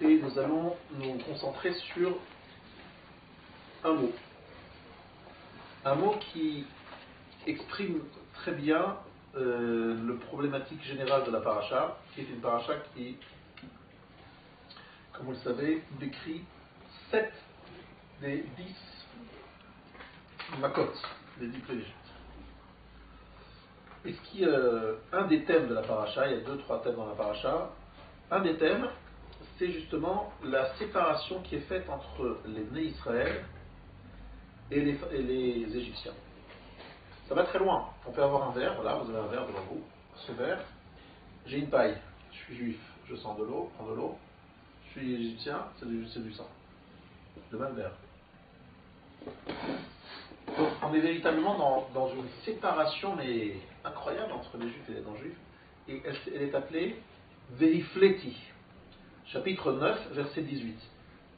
et nous allons nous concentrer sur un mot. Un mot qui exprime très bien le problématique générale de la paracha, qui est une paracha qui, comme vous le savez, décrit 7 des 10 makot, des 10 plaies d'Égypte. Et ce qui un des thèmes de la paracha, il y a 2-3 thèmes dans la paracha, un des thèmes, c'est justement la séparation qui est faite entre les nés Israël et les Égyptiens. Ça va très loin. On peut avoir un verre, voilà, vous avez un verre devant vous. Ce verre, j'ai une paille, je suis juif, je sens de l'eau, prends de l'eau. Je suis égyptien, c'est du sang. Le même verre. Donc on est véritablement dans une séparation mais incroyable entre les juifs et les non-juifs. Et elle est appelée Veifleti. Chapitre 9, verset 18.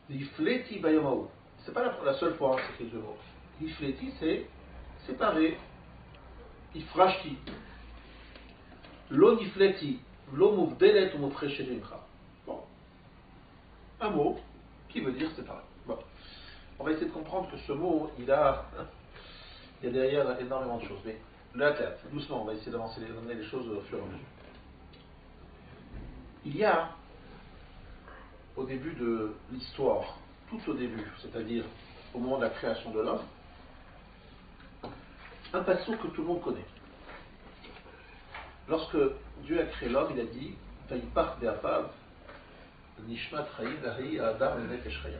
Veifleti bayomao. C'est pas la seule fois que c'est écrit le mot. Veifleti, c'est séparé. Ifrashti. Lo nifleti. Lo muvdelet ou mufreshet imcha. Bon. Un mot qui veut dire séparé. Bon. On va essayer de comprendre que ce mot, il y a derrière énormément de choses. Mais la tête, doucement, on va essayer d'avancer les choses au fur et à mesure. Il y a, au début de l'histoire, tout au début, c'est-à-dire au moment de la création de l'homme, un passage que tout le monde connaît. Lorsque Dieu a créé l'homme, il a dit Vayipach be'apav nishmat chayim v'hi adam nefesh chayim.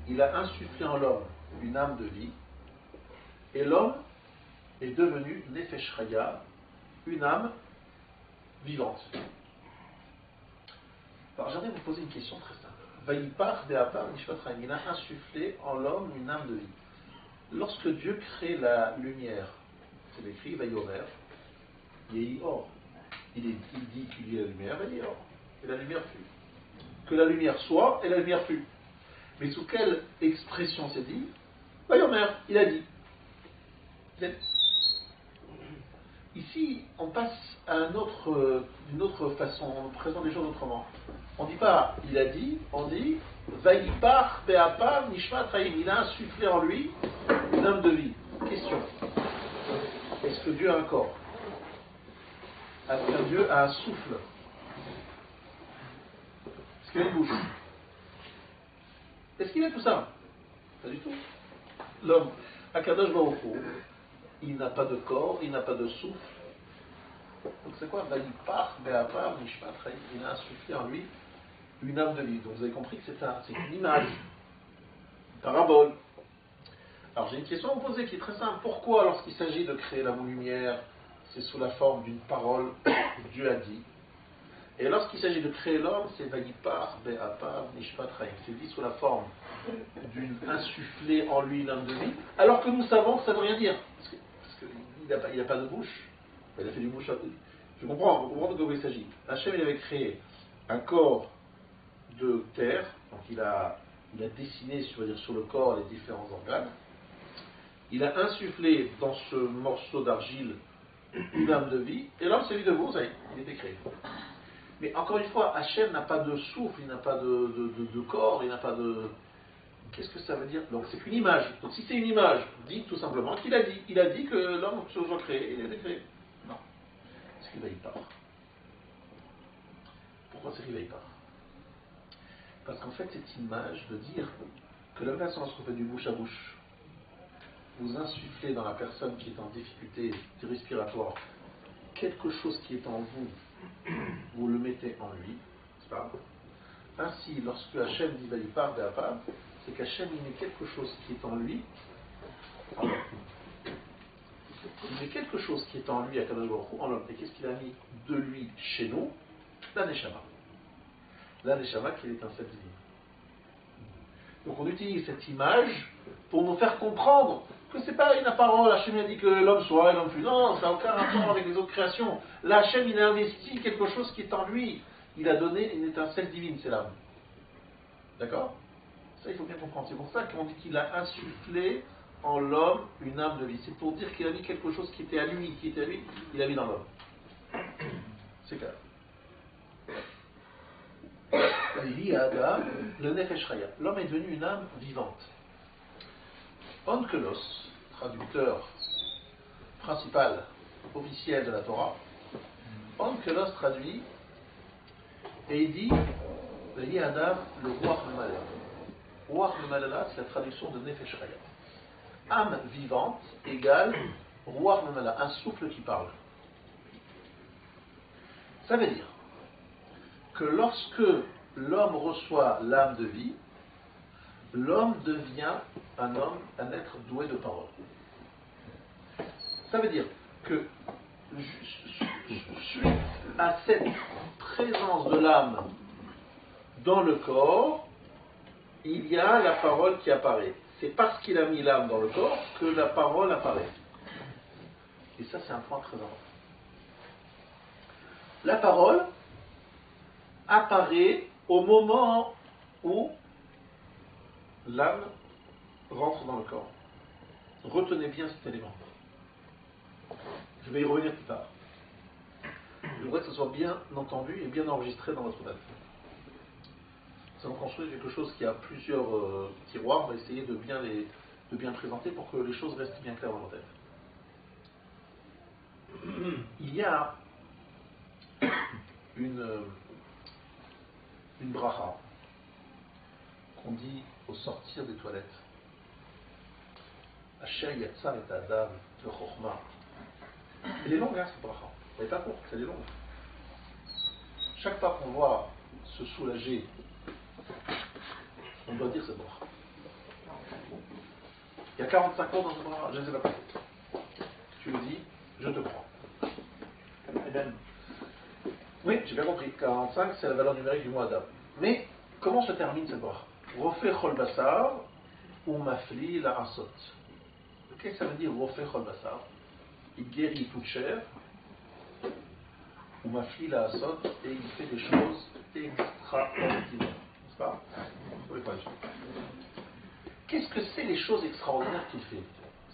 Il a insufflé en l'homme une âme de vie, et l'homme est devenu nefesh chaya, une âme vivante. Alors j'aimerais vous poser une question très simple. Vayipach be'apav nishmat chayim. Il a insufflé en l'homme une âme de vie. Lorsque Dieu crée la lumière, c'est écrit Vayomer, Yehi Or. Il dit qu'il y a la lumière, Yehi Or. Et la lumière fut. Que la lumière soit, et la lumière fut. Mais sous quelle expression c'est dit? Vayomer, il a dit. Ici, on passe à une autre façon, on présente les choses autrement. On ne dit pas il a dit, on dit Vayipach be'apav nishmat chayim. Il a insufflé en lui une âme de vie. Question. Est-ce que Dieu a un corps? Est-ce que Dieu a un souffle? Est-ce qu'il a une bouche? Est-ce qu'il a tout ça? Pas du tout. L'homme, Akadosh Baruch Hu, il n'a pas de corps, il n'a pas de souffle. Donc c'est quoi? Vayipach be'apav nishmat chayim. Il a insufflé en lui une âme de vie. Donc vous avez compris que c'est une image, une parabole. Alors j'ai une question à vous poser qui est très simple. Pourquoi lorsqu'il s'agit de créer la lumière, c'est sous la forme d'une parole que Dieu a dit, et lorsqu'il s'agit de créer l'homme, c'est Vayipach be'apav nishmat chayim. C'est dit sous la forme d'une insufflée en lui une âme de vie, alors que nous savons que ça ne veut rien dire. Parce qu'il n'a pas de bouche. Il a fait du bouche à... Je comprends, vous comprenez de quoi il s'agit. Hachem, il avait créé un corps de terre, donc il a dessiné sur le corps les différents organes. Il a insufflé dans ce morceau d'argile une âme de vie, et l'homme c'est lui de vous, ça y est, il était créé. Mais encore une fois, Hachem n'a pas de souffle, il n'a pas de corps, il n'a pas de... Qu'est-ce que ça veut dire? Donc c'est une image. Donc si c'est une image, dites tout simplement qu'il a dit. Il a dit que l'homme soit créé, il a été créé. Non. C'est qu'il veille pas. Pourquoi c'est qu'il veille pas? Parce qu'en fait, cette image de dire que la même façon lorsqu'on fait du bouche à bouche, vous insufflez dans la personne qui est en difficulté respiratoire quelque chose qui est en vous, vous le mettez en lui, c'est pas grave. Ainsi, lorsque Hachem dit Vayipach be'apav, c'est qu'Hachem il met quelque chose qui est en lui, en l'homme. Il met quelque chose qui est en lui à Kadosh Baruch Hu, en l'homme. Et qu'est-ce qu'il a mis de lui chez nous? La Neshama. La Neshama qui est l'étincelle divine. Donc on utilise cette image pour nous faire comprendre que c'est pas une parole. Hachem a dit que l'homme soit et l'homme fut. Non, ça n'a aucun rapport avec les autres créations. Là, Hachem il a investi quelque chose qui est en lui. Il a donné une étincelle divine, c'est l'âme. D'accord? Ça, il faut bien comprendre. C'est pour ça qu'on dit qu'il a insufflé en l'homme une âme de vie. C'est pour dire qu'il a mis quelque chose qui était à lui, il a mis dans l'homme. C'est clair. le Nefesh Chaya. L'homme est devenu une âme vivante. Onkelos, traducteur principal, officiel de la Torah, Onkelos traduit et il dit le Adam, le Ruach Memalala. Ruach Memalala, c'est la traduction de Nefesh Chaya. Âme vivante égale Ruach Memalala, un souffle qui parle. Ça veut dire que lorsque l'homme reçoit l'âme de vie, l'homme devient un homme, un être doué de parole. Ça veut dire que suite à cette présence de l'âme dans le corps, il y a la parole qui apparaît. C'est parce qu'il a mis l'âme dans le corps que la parole apparaît. Et ça, c'est un point très important. La parole apparaît au moment où l'âme rentre dans le corps. Retenez bien cet élément. Je vais y revenir plus tard. Je voudrais que ce soit bien entendu et bien enregistré dans votre tête. Nous allons construire quelque chose qui a plusieurs tiroirs. On va essayer de bien présenter pour que les choses restent bien claires dans votre tête. Il y a une bracha qu'on dit au sortir des toilettes. Asher yatzar et adam de chokhma. Elle est longue, cette bracha. Elle n'est pas courte, elle est longue. Chaque fois qu'on voit se soulager, on doit dire cette bracha. Il y a 45 ans dans cette bracha, je ne sais pas. Tu le dis, je te crois. Et ben, oui, j'ai bien compris. 45, c'est la valeur numérique du mot Adam. Mais, comment se termine cette bracha? Rofé chol basar ou mafli la asot. Qu'est-ce que ça veut dire Rofé chol basar? Il guérit toute chair, ou mafli la asot, et il fait des choses extraordinaires. N'est-ce pas? Qu'est-ce que c'est les choses extraordinaires qu'il fait?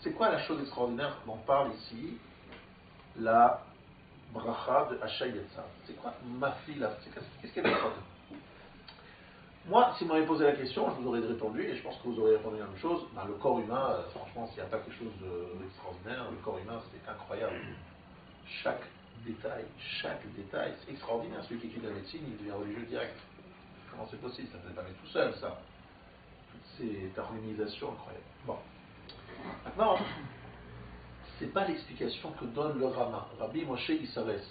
C'est quoi la chose extraordinaire dont parle ici la bracha de Asher Yatzar? C'est quoi mafila? Qu'est-ce qu'elle veut dire? Moi, si vous m'avez posé la question, je vous aurais répondu, et je pense que vous aurez répondu la même chose. Ben, le corps humain, franchement, s'il n'y a pas quelque chose d'extraordinaire, le corps humain, c'est incroyable. Chaque détail, c'est extraordinaire. Celui qui étudie la médecine, il devient religieux direct. Comment c'est possible? Ça ne s'est pas mis tout seul, ça. C'est harmonisation incroyable. Bon. Maintenant, c'est pas l'explication que donne le Rama. Rabbi Moshe Issaves,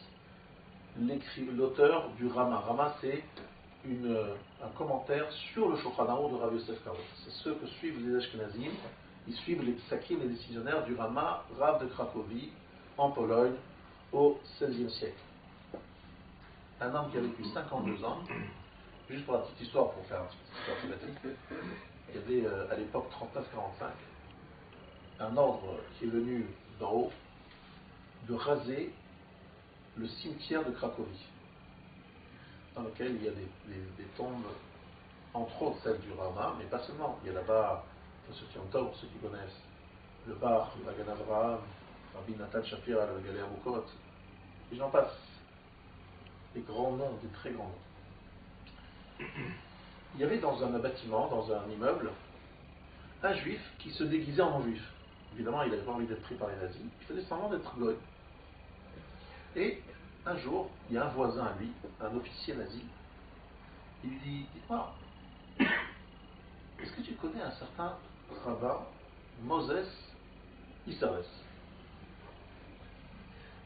l'auteur du Rama. Rama, c'est un commentaire sur le Shulchan Aruch de Rabbi Yosef Karo. C'est ceux que suivent les Ashkenazim. Ils suivent les psakim, les décisionnaires du Rama, Rav de Cracovie, en Pologne, au XVIe siècle. Un homme qui a vécu 52 ans. Juste pour la petite histoire, pour faire une petite histoire thématique, il y avait à l'époque 39-45 un ordre qui est venu d'en haut de raser le cimetière de Cracovie, dans lequel il y a des tombes, entre autres celles du Rama, mais pas seulement. Il y a là-bas, pour ceux qui entendent, pour ceux qui connaissent, le Bar, le Magan Avraham, Rabbi Nathan Shapira, le Galea Mukot, et j'en passe. Des grands noms, des très grands noms. Il y avait dans un bâtiment, dans un immeuble, un juif qui se déguisait en non-juif. Évidemment, il n'avait pas envie d'être pris par les nazis, il faisait semblant d'être goy. Et un jour, il y a un voisin à lui, un officier nazi, il lui dit, dis-moi, est-ce que tu connais un certain rabbin, Moses Issaves?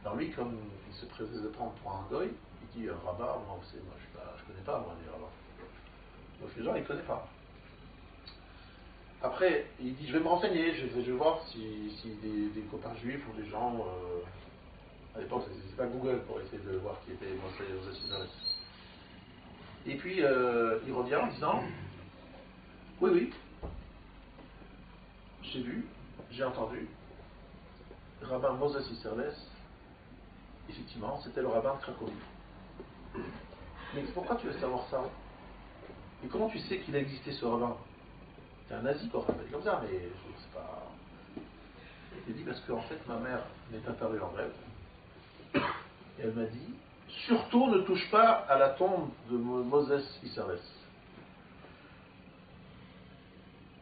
Alors lui, comme il se présente de prendre pour un goy, il dit, rabbin, moi je ne connais pas, moi, les rabbins. Donc les gens, ils ne connaissent pas. Après, il dit, je vais me renseigner, je vais voir si des copains juifs ou des gens... à l'époque, c'est pas Google pour essayer de voir qui était Moses Issaves. Et puis, il revient en disant, oui, j'ai vu, j'ai entendu, rabbin Moses Issaves, effectivement, c'était le rabbin de Cracovie. Mais pourquoi tu veux savoir ça? Et comment tu sais qu'il a existé ce rabbin? C'est un nazi, quoi, on dit comme ça, mais je sais pas. Il dit parce qu'en fait, ma mère m'est apparue en rêve, et elle m'a dit, surtout ne touche pas à la tombe de Moses Isserles.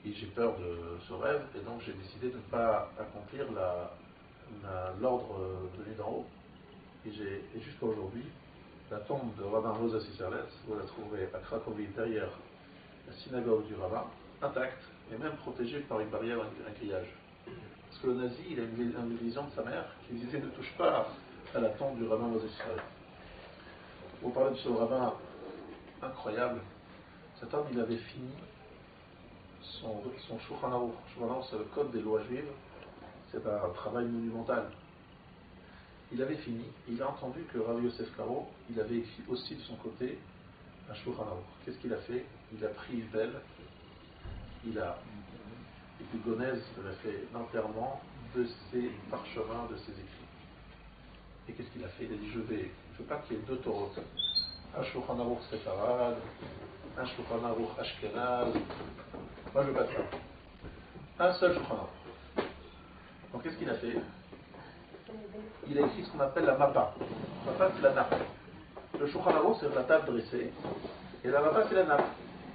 Et j'ai peur de ce rêve, et donc j'ai décidé de ne pas accomplir l'ordre venu d'en haut. Et jusqu'à aujourd'hui, la tombe de Rabbin Moses Isserles, vous la trouverez à Cracovie, derrière la synagogue du rabbin, intacte, et même protégée par une barrière, un grillage. Parce que le nazi, il a une vision de sa mère qui disait ne touche pas à la tombe du rabbin Moses Isserles. Vous parlez de ce rabbin incroyable. Cet homme, il avait fini son Shulchan Aruch. Shulchan Aruch, c'est le code des lois juives. C'est un travail monumental. Il avait fini, il a entendu que Rav Yosef Karo, il avait écrit aussi de son côté un Shulchan Aruch. Qu'est-ce qu'il a fait? Il a pris une belle, et puis Gonez, il a fait l'enterrement de ses parchemins, de ses écrits. Et qu'est-ce qu'il a fait? Il a dit, je veux pas qu'il y ait deux Torahs. Un Shulchan Aruch séfarade, un Shulchan Aruch ashkenaz. Moi, je veux pas de ça. Un seul Shulchan Aruch. Donc, qu'est-ce qu'il a fait? Il a écrit ce qu'on appelle la mappa. La mappa, c'est la nappe. Le Shulchan Aruch, c'est la table dressée. Et la mappa, c'est la nappe.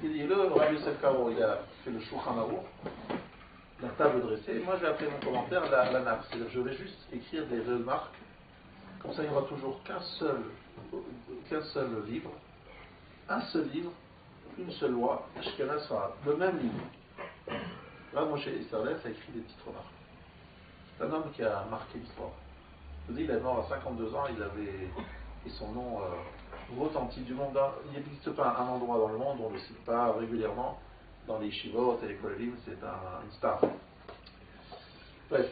Il dit, le Rav Yosef Karo, il a fait le Shulchan Aruch, la table dressée. Et moi, je vais appeler mon commentaire la nappe. C'est-à-dire, je vais juste écrire des remarques. Comme ça, il n'y aura toujours qu'un seul livre. Un seul livre, une seule loi, Ashkenaz Sfarad, le même livre. Là, Moshe Isserles a écrit des petites remarques. C'est un homme qui a marqué l'histoire. Je vous dis, il est mort à 52 ans, et son nom retentit du monde. Il n'existe pas un endroit dans le monde où on ne le cite pas régulièrement. Dans les shivot et les kollel, c'est une star. Bref,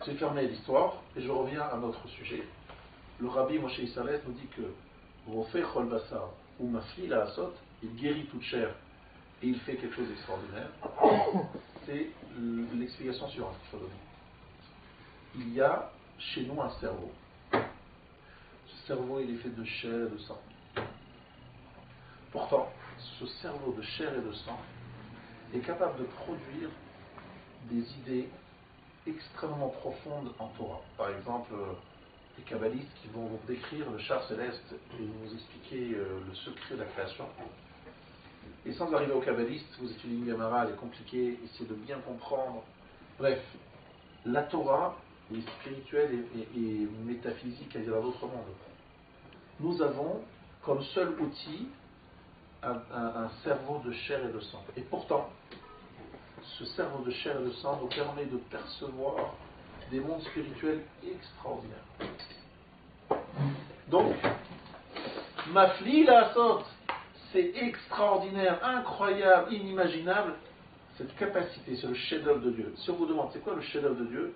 j'ai fermé l'histoire et je reviens à notre sujet. Le rabbi Moshe Isserles nous dit que Rofeh Chol Basar ou Mafli la Asot, il guérit toute chair et il fait quelque chose d'extraordinaire. C'est l'explication suivante qu'il faut donner. Il y a chez nous un cerveau. Ce cerveau, il est fait de chair et de sang. Pourtant, ce cerveau de chair et de sang est capable de produire des idées extrêmement profondes en Torah. Par exemple, les kabbalistes qui vont vous décrire le char céleste et vous expliquer le secret de la création. Et sans arriver aux kabbalistes, vous étudiez une Gemara, elle est compliquée, essayez de bien comprendre. Bref, la Torah est spirituelle et métaphysique à dire à l'autre monde. Nous avons comme seul outil un cerveau de chair et de sang. Et pourtant, ce cerveau de chair et de sang nous permet de percevoir des mondes spirituels extraordinaires. Donc, Mafli la Asot, c'est extraordinaire, incroyable, inimaginable, cette capacité, c'est le chef-d'œuvre de Dieu. Si on vous demande c'est quoi le chef-d'œuvre de Dieu,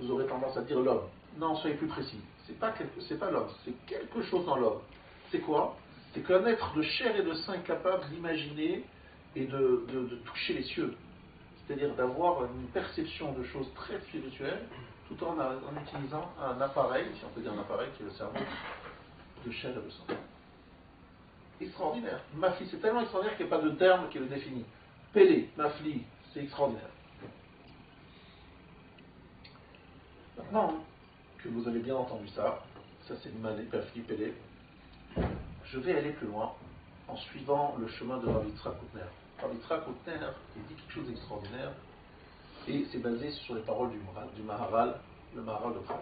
vous aurez tendance à dire l'homme. Non, soyez plus précis. C'est pas l'homme, c'est quelque chose dans l'homme. C'est quoi? C'est qu'un être de chair et de sang est capable d'imaginer et de toucher les cieux. C'est-à-dire d'avoir une perception de choses très spirituelles, tout en utilisant un appareil, si on peut dire un appareil, qui est le cerveau de chair et de sang. Extraordinaire. Mafli, c'est tellement extraordinaire qu'il n'y a pas de terme qui le définit. Pélé, Mafli, c'est extraordinaire. Maintenant que vous avez bien entendu ça c'est Mafli, Pélé, je vais aller plus loin en suivant le chemin de Rav Yitzhak Koutner. Rav Yitzhak Koutner, il dit quelque chose d'extraordinaire et c'est basé sur les paroles du Maharal, le Maharal de Prague.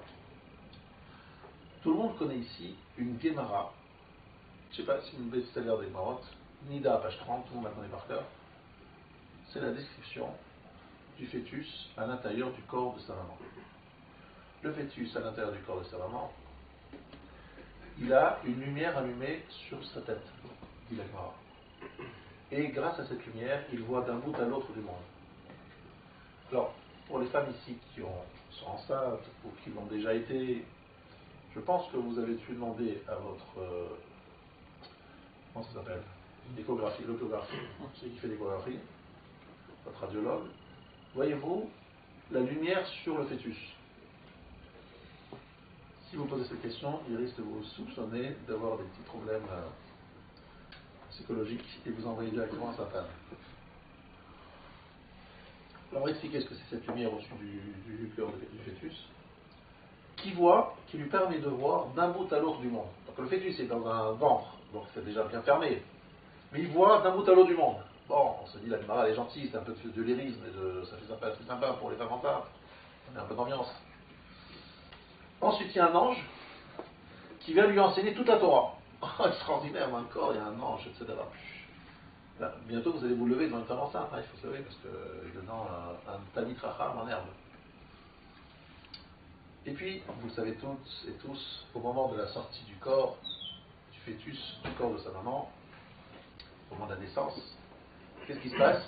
Tout le monde connaît ici une Gemara. Je ne sais pas si une best-seller des Marot, Nida, page 30, tout le monde la connaît par cœur. C'est la description du fœtus à l'intérieur du corps de sa maman. Le fœtus à l'intérieur du corps de sa maman, il a une lumière allumée sur sa tête, dit la Gemara. Et grâce à cette lumière, il voit d'un bout à l'autre du monde. Alors, pour les femmes ici qui sont enceintes ou qui l'ont déjà été, je pense que vous avez dû demander à votre comment ça s'appelle? L'échographie, celui qui fait l'échographie, votre radiologue. Voyez-vous la lumière sur le fœtus? Si vous posez cette question, il risque de vous soupçonner d'avoir des petits problèmes psychologiques et vous envoyer directement à sa femme. Alors, on va expliquer ce que c'est cette lumière au-dessus du cœur du fœtus. qui lui permet de voir d'un bout à l'autre du monde. Donc le fœtus est dans un ventre, donc c'est déjà bien fermé, mais il voit d'un bout à l'autre du monde. Bon, on se dit la Gemara elle est gentille, c'est un peu de lyrisme, ça fait sympa, c'est sympa pour les femmes enceintes, on met un peu d'ambiance. Ensuite il y a un ange qui vient lui enseigner toute la Torah. Extraordinaire, dans le corps il y a un ange, etc. Là, bientôt vous allez vous lever devant une femme enceinte, il faut se lever parce que dedans un Talmid Chacham en herbe. Et puis, vous le savez toutes et tous, au moment de la sortie du corps, du fœtus, du corps de sa maman, au moment de la naissance, qu'est-ce qui se passe?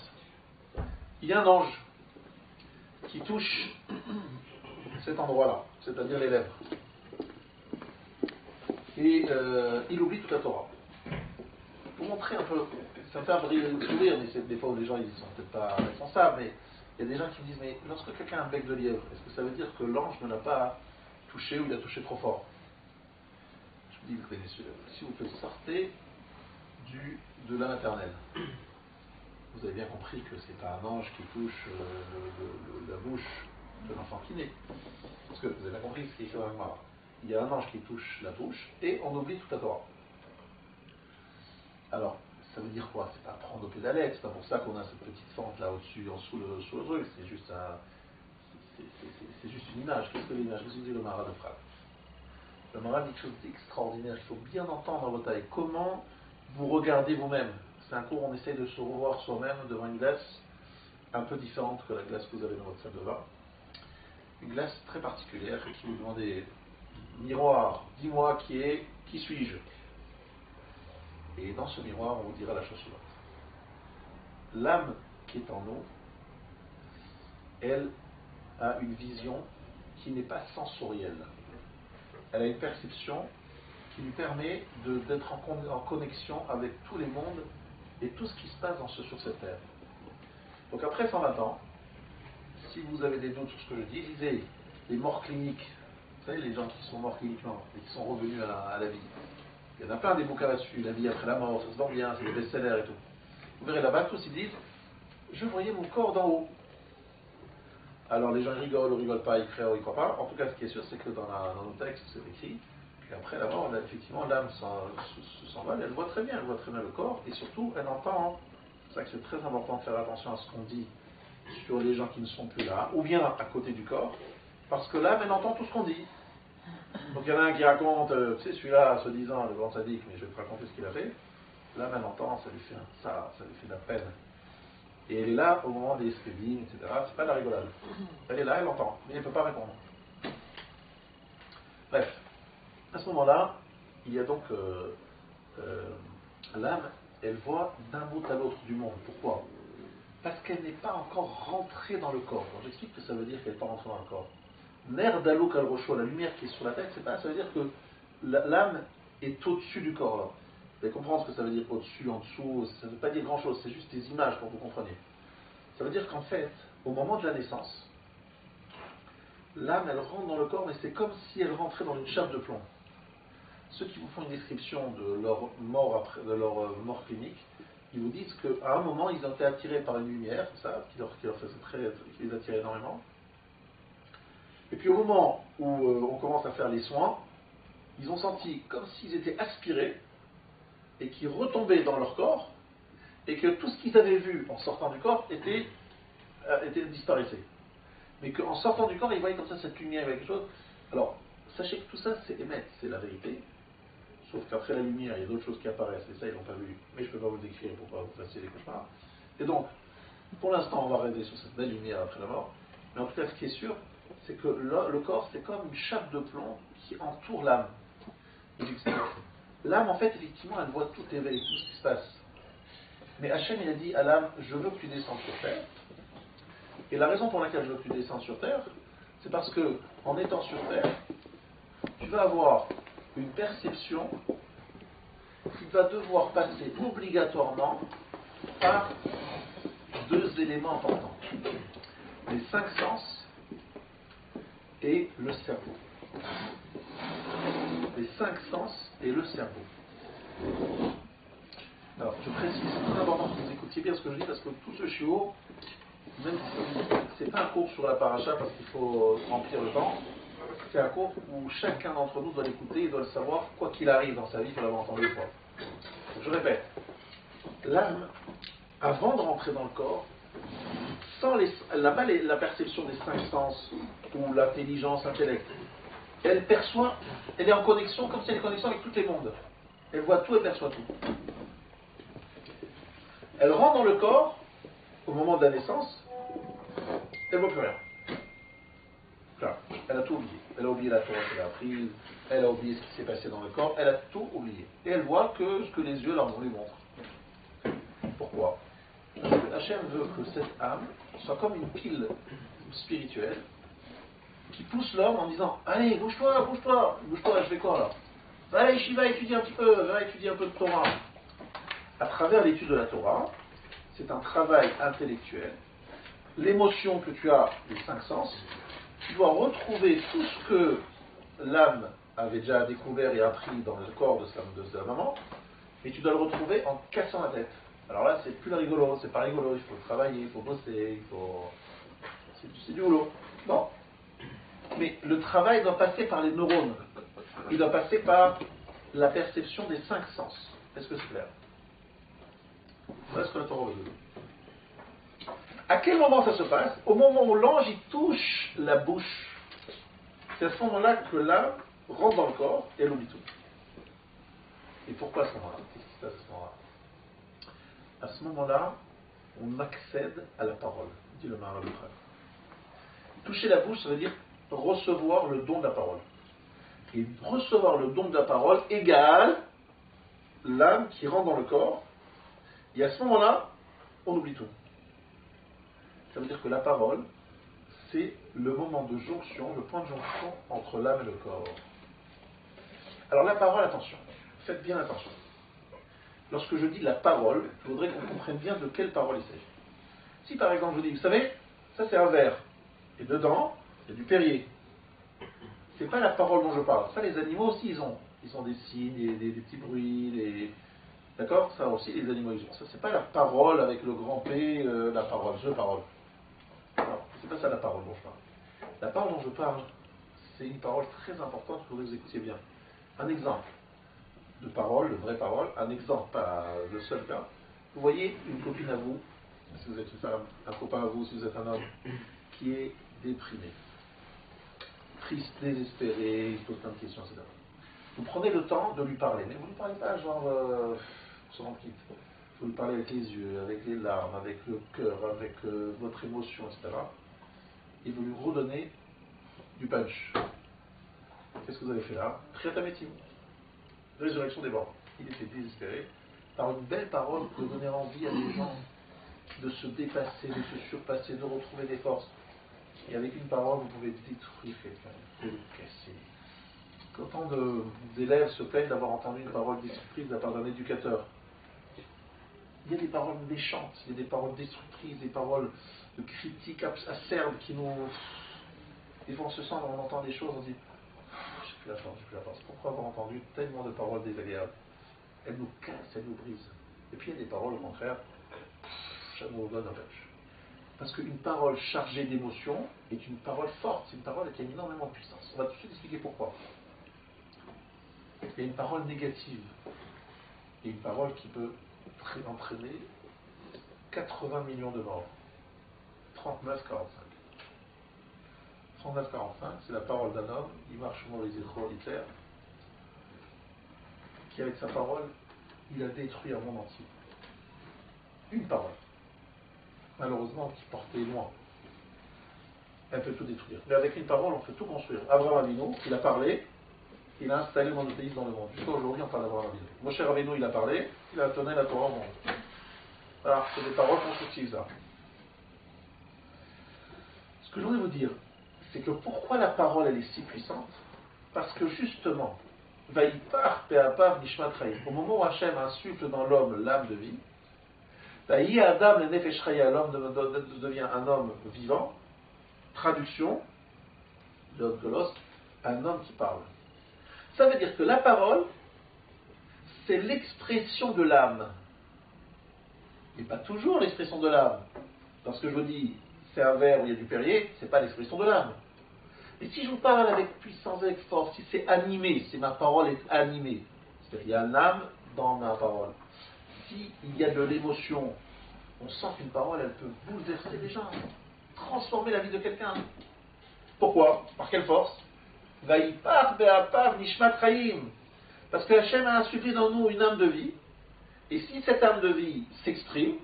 Il y a un ange qui touche cet endroit-là, c'est-à-dire les lèvres. Et il oublie toute la Torah. Pour montrer un peu, ça me fait un peu sourire, mais c'est des fois où les gens ils sont peut-être pas responsables, mais il y a des gens qui me disent, mais lorsque quelqu'un a un bec de lièvre, est-ce que ça veut dire que l'ange ne l'a pas touché ou il a touché trop fort? Je vous dis, écoutez messieurs, si vous le sortez de la maternelle, vous avez bien compris que c'est pas un ange qui touche la bouche de l'enfant qui naît. Parce que vous avez bien compris ce qui est écrit dans la Gemara. Il y a un ange qui touche la bouche et on oublie toute la Torah. Alors, ça veut dire quoi? C'est pas prendre au pied de la lettre, c'est pas pour ça qu'on a cette petite fente là au-dessus, sous le truc, c'est juste c'est juste une image. Qu'est-ce que l'image? Qu'est-ce que dit le Maharal de Prague? Le Maharal dit quelque chose d'extraordinaire, il faut bien entendre dans votre taille. Comment vous regardez vous-même? C'est un cours où on essaye de se revoir soi-même devant une glace un peu différente que la glace que vous avez dans votre salle de bain. Une glace très particulière qui vous demande miroir, dis-moi qui suis-je? Et dans ce miroir, on vous dira la chose suivante. L'âme qui est en nous, elle a une vision qui n'est pas sensorielle. Elle a une perception qui lui permet d'être en connexion avec tous les mondes et tout ce qui se passe sur cette terre. Donc après 120 ans, si vous avez des doutes sur ce que je dis, lisez les morts cliniques. Vous savez, les gens qui sont morts cliniquement et qui sont revenus à la vie. Il y en a plein des bouquins là-dessus, la vie après la mort, ça se vend bien, c'est des best-sellers et tout. Vous verrez là-bas, tous ils disent, je voyais mon corps d'en haut. Alors les gens rigolent ou rigolent pas, ils croient ou ils croient pas. En tout cas, ce qui est sûr, c'est que dans nos textes, c'est écrit qu'après la mort, effectivement, l'âme s'en va, elle voit très bien le corps, et surtout, elle entend. C'est ça que c'est très important de faire attention à ce qu'on dit sur les gens qui ne sont plus là, ou bien à côté du corps, parce que l'âme, elle entend tout ce qu'on dit. Donc il y en a un qui raconte, tu sais, celui-là, se disant, le grand sadique, mais je vais te raconter ce qu'il a fait. L'âme, elle entend, ça lui fait de la peine. Et elle est là au moment des spédines, etc. C'est pas de la rigolade. Elle est là, elle entend, mais elle ne peut pas répondre. Bref, à ce moment-là, il y a donc l'âme, elle voit d'un bout à l'autre du monde. Pourquoi? Parce qu'elle n'est pas encore rentrée dans le corps. Alors, j'explique que ça veut dire qu'elle n'est pas rentrée dans le corps. Ner d'Alouk al-Rocho, la lumière qui est sur la tête, c'est pas, ça veut dire que l'âme est au-dessus du corps. Là. Vous allez comprendre ce que ça veut dire au-dessus, en dessous, ça ne veut pas dire grand-chose, c'est juste des images pour que vous compreniez. Ça veut dire qu'en fait, au moment de la naissance, l'âme, elle rentre dans le corps, mais c'est comme si elle rentrait dans une chape de plomb. Ceux qui vous font une description de leur mort clinique, ils vous disent qu'à un moment, ils ont été attirés par une lumière, ça, qui les attirait énormément. Et puis au moment où on commence à faire les soins, ils ont senti comme s'ils étaient aspirés et qu'ils retombaient dans leur corps, et que tout ce qu'ils avaient vu en sortant du corps disparaissait. Mais qu'en sortant du corps, ils voyaient comme ça cette lumière avec quelque chose. Alors, sachez que tout ça, c'est émettre, c'est la vérité. Sauf qu'après la lumière, il y a d'autres choses qui apparaissent, et ça, ils n'ont pas vu. Mais je ne peux pas vous décrire pour pas vous fassiez des cauchemars. Et donc, pour l'instant, on va rester sur cette belle lumière après la mort. Mais en tout cas, ce qui est sûr, c'est que le corps, c'est comme une chape de plomb qui entoure l'âme. L'âme, en fait, effectivement, elle voit tout éveillé, tout ce qui se passe. Mais Hachem, il a dit à l'âme, je veux que tu descendes sur terre. Et la raison pour laquelle je veux que tu descendes sur terre, c'est parce que, en étant sur terre, tu vas avoir une perception qui va devoir passer obligatoirement par deux éléments importants. Les 5 sens et le cerveau. Les 5 sens et le cerveau. Alors, je précise, c'est très important que vous écoutiez bien ce que je dis, parce que tout ce chiot, même si c'est pas un cours sur la paracha, parce qu'il faut remplir le temps, c'est un cours où chacun d'entre nous doit l'écouter et doit le savoir, quoi qu'il arrive dans sa vie, il faut l'avoir entendu une fois. Donc, je répète, l'âme, avant de rentrer dans le corps, sans la perception des cinq sens ou l'intelligence, l'intellect, elle perçoit, elle est en connexion comme si elle est en connexion avec tous les mondes. Elle voit tout et perçoit tout. Elle rentre dans le corps, au moment de la naissance, elle ne voit plus rien. Là, elle a tout oublié. Elle a oublié la Torah qu'elle a apprise, elle a oublié ce qui s'est passé dans le corps, elle a tout oublié. Et elle voit que ce que les yeux lui montrent. Pourquoi? Parce que Hachem veut que cette âme soit comme une pile spirituelle qui pousse l'homme en disant allez, bouge-toi, bouge-toi, bouge-toi, je fais quoi là? Allez, Shiva, étudie un petit peu, va étudier un peu de Torah. À travers l'étude de la Torah, c'est un travail intellectuel. L'émotion que tu as, les cinq sens, tu dois retrouver tout ce que l'âme avait déjà découvert et appris dans le corps de sa maman, et tu dois le retrouver en cassant la tête. Alors là, c'est plus rigolo, c'est pas rigolo, il faut travailler, il faut bosser, c'est du boulot. Non. Mais le travail doit passer par les neurones. Il doit passer par la perception des cinq sens. Est-ce que c'est clair? Voilà ce que la Torah veut dire. À quel moment ça se passe? Au moment où l'ange il touche la bouche. C'est à ce moment-là que l'âme rentre dans le corps et elle oublie tout. Et pourquoi à ce moment-là? Qu'est-ce qui se passe à ce moment-là? À ce moment-là, on accède à la parole, dit le Maharal. Toucher la bouche, ça veut dire recevoir le don de la parole. Et recevoir le don de la parole égale l'âme qui rentre dans le corps. Et à ce moment-là, on oublie tout. Ça veut dire que la parole, c'est le moment de jonction, le point de jonction entre l'âme et le corps. Alors la parole, attention, faites bien attention. Lorsque je dis la parole, je voudrais qu'on comprenne bien de quelle parole il s'agit. Si par exemple je dis, vous savez, ça c'est un verre, et dedans, il y a du Perrier. C'est pas la parole dont je parle. Ça, les animaux aussi, ils ont. Ils ont des signes, des petits bruits, d'accord? Ça aussi, les animaux, ils ont. Ça, c'est pas la parole avec le grand P, la parole, je parole. Non, c'est pas ça la parole dont je parle. La parole dont je parle, c'est une parole très importante que vous écoutiez bien. Un exemple de parole, de vraie parole, un exemple, pas le seul cas. Vous voyez une copine à vous, si vous êtes une femme, un copain à vous, si vous êtes un homme, qui est déprimé, triste, désespéré, il se pose plein de questions, etc. Vous prenez le temps de lui parler, mais vous ne lui parlez pas genre se rendre quitte. Vous lui parlez avec les yeux, avec les larmes, avec le cœur, avec votre émotion, etc. Et vous lui redonnez du punch. Qu'est-ce que vous avez fait là? Triatamétim, résurrection des morts. Il était désespéré. Par une belle parole, vous pouvez donner envie à des gens de se dépasser, de se surpasser, de retrouver des forces. Et avec une parole, vous pouvez détruire quelqu'un, vous pouvez le casser. Autant d'élèves se plaignent d'avoir entendu une parole destructrice de la part d'un éducateur. Il y a des paroles méchantes, il y a des paroles destructrices, des paroles de critiques acerbes qui nous... Des fois on se sent, on entend des choses, on dit j'ai plus la force, j'ai plus la force. Pourquoi avoir entendu tellement de paroles désagréables? Elles nous cassent, elles nous brisent. Et puis il y a des paroles au contraire, ça nous donne un punch. Parce qu'une parole chargée d'émotion est une parole forte, c'est une parole qui a énormément de puissance. On va tout de suite expliquer pourquoi. Il y a une parole négative et une parole qui peut entraîner 80 millions de morts. 39-45. 39-45, c'est la parole d'un homme, il marche sur les Hitler, qui avec sa parole, il a détruit un monde entier. Une parole. Malheureusement, qui portait loin. Elle peut tout détruire. Mais avec une parole, on peut tout construire. Abraham Avinu, il a parlé, il a installé le monothéisme dans le monde. Jusqu'à aujourd'hui, on parle d'Abraham Avinu. Moshe Rabbeinu, il a parlé, il a donné la Torah au monde. Voilà, c'est des paroles constructives, ça. Ce que je voudrais vous dire, c'est que pourquoi la parole, elle est si puissante? Parce que justement, Vaïpar Pe'apar Nishmat Chaim, au moment où Hachem insuffle dans l'homme l'âme de vie, Vaï Adam le Nefesh Chaya, l'homme devient un homme vivant. Traduction, Golos, un homme qui parle. Ça veut dire que la parole, c'est l'expression de l'âme. Et pas toujours l'expression de l'âme. Lorsque je vous dis, c'est un verre où il y a du Perrier, c'est pas l'expression de l'âme. Et si je vous parle avec puissance, avec force, si c'est animé, si ma parole est animée, c'est-à-dire qu'il y a l'âme dans ma parole, s'il y a de l'émotion, on sent qu'une parole, elle peut bouleverser les gens, transformer la vie de quelqu'un. Pourquoi? Par quelle force? Vaïpar be'apav nishmat chayim. Parce que Hachem a insufflé dans nous une âme de vie, et si cette âme de vie s'exprime,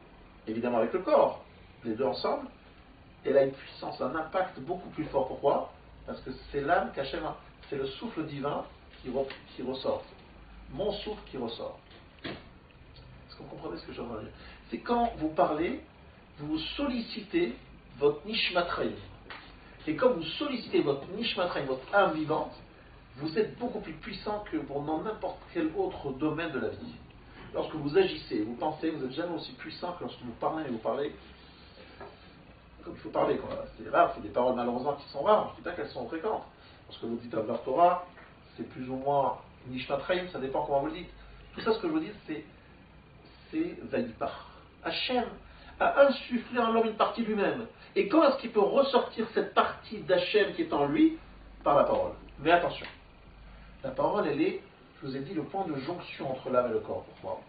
évidemment avec le corps, les deux ensemble, elle a une puissance, un impact beaucoup plus fort. Pourquoi? Parce que c'est l'âme qu'Hachem a, c'est le souffle divin qui ressort. Mon souffle qui ressort. Est-ce que vous comprenez ce que je veux dire? C'est quand vous parlez, vous sollicitez votre nishmatraim. Et quand vous sollicitez votre nishmatraim, votre âme vivante, vous êtes beaucoup plus puissant que dans n'importe quel autre domaine de la vie. Lorsque vous agissez, vous pensez, vous n'êtes jamais aussi puissant que lorsque vous parlez, comme il faut parler. C'est rare, c'est des paroles malheureusement qui sont rares, je ne dis pas qu'elles sont fréquentes. Lorsque vous dites un Torah, c'est plus ou moins nishmatraim, ça dépend comment vous le dites. Tout ça, ce que je vous dis, c'est Vaïpar. Hachem a insufflé en l'homme une partie de lui-même. Et quand est-ce qu'il peut ressortir cette partie d'Hachem qui est en lui? Par la parole. Mais attention, la parole, elle est, je vous ai dit, le point de jonction entre l'âme et le corps. Pourquoi?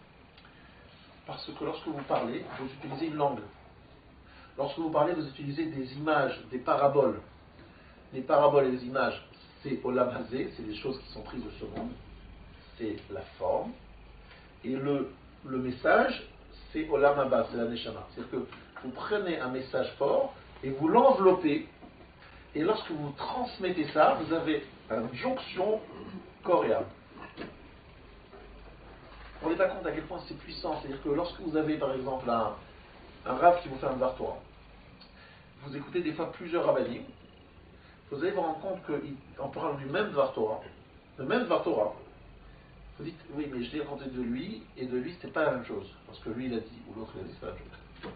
Parce que lorsque vous parlez, vous utilisez une langue. Lorsque vous parlez, vous utilisez des images, des paraboles. Les paraboles et les images, c'est Olam Hazé, c'est des choses qui sont prises de ce monde. C'est la forme. Et le message, c'est Olam Haba, c'est la Neshama. C'est-à-dire que vous prenez un message fort et vous l'enveloppez. Et lorsque vous transmettez ça, vous avez une jonction corps et âme. On ne se rend pas compte à quel point c'est puissant. C'est-à-dire que lorsque vous avez par exemple un rav qui vous fait un Dvar Torah, vous écoutez des fois plusieurs rabbinim, vous allez vous rendre compte qu'en parlant du même Dvar Torah, le même Dvar Torah, vous dites, oui, mais je l'ai raconté de lui, et de lui, c'était pas la même chose. Parce que lui, il a dit, ou l'autre, il a dit, c'est pas la même chose.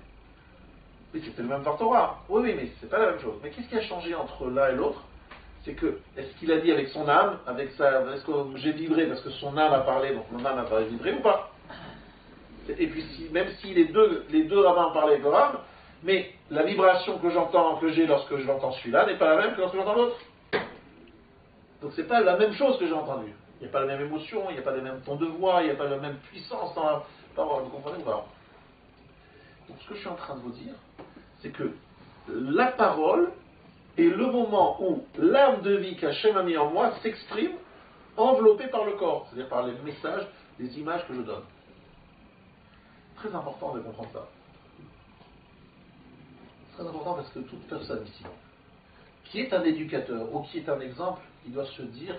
Oui, c'était le même Dvar Torah. Oui, mais c'est pas la même chose. Mais qu'est-ce qui a changé entre l'un et l'autre? C'est que, est-ce qu'il a dit avec son âme, est-ce que j'ai vibré parce que son âme a parlé, donc mon âme a pas vibré ou pas? Et puis, même si les deux rabbins ont parlé avec leur âme, mais la vibration que j'ai lorsque je l'entends celui-là n'est pas la même que lorsque j'entends l'autre. Donc c'est pas la même chose que j'ai entendu. Il n'y a pas la même émotion, il n'y a pas le même ton de voix, il n'y a pas la même puissance dans la parole. Vous comprenez ou pas? Donc ce que je suis en train de vous dire, c'est que la parole est le moment où l'âme de vie qu'Hachem a mis en moi s'exprime enveloppée par le corps, c'est-à-dire par les messages, les images que je donne. Très important de comprendre ça. Très important parce que toute personne ici, qui est un éducateur ou qui est un exemple, il doit se dire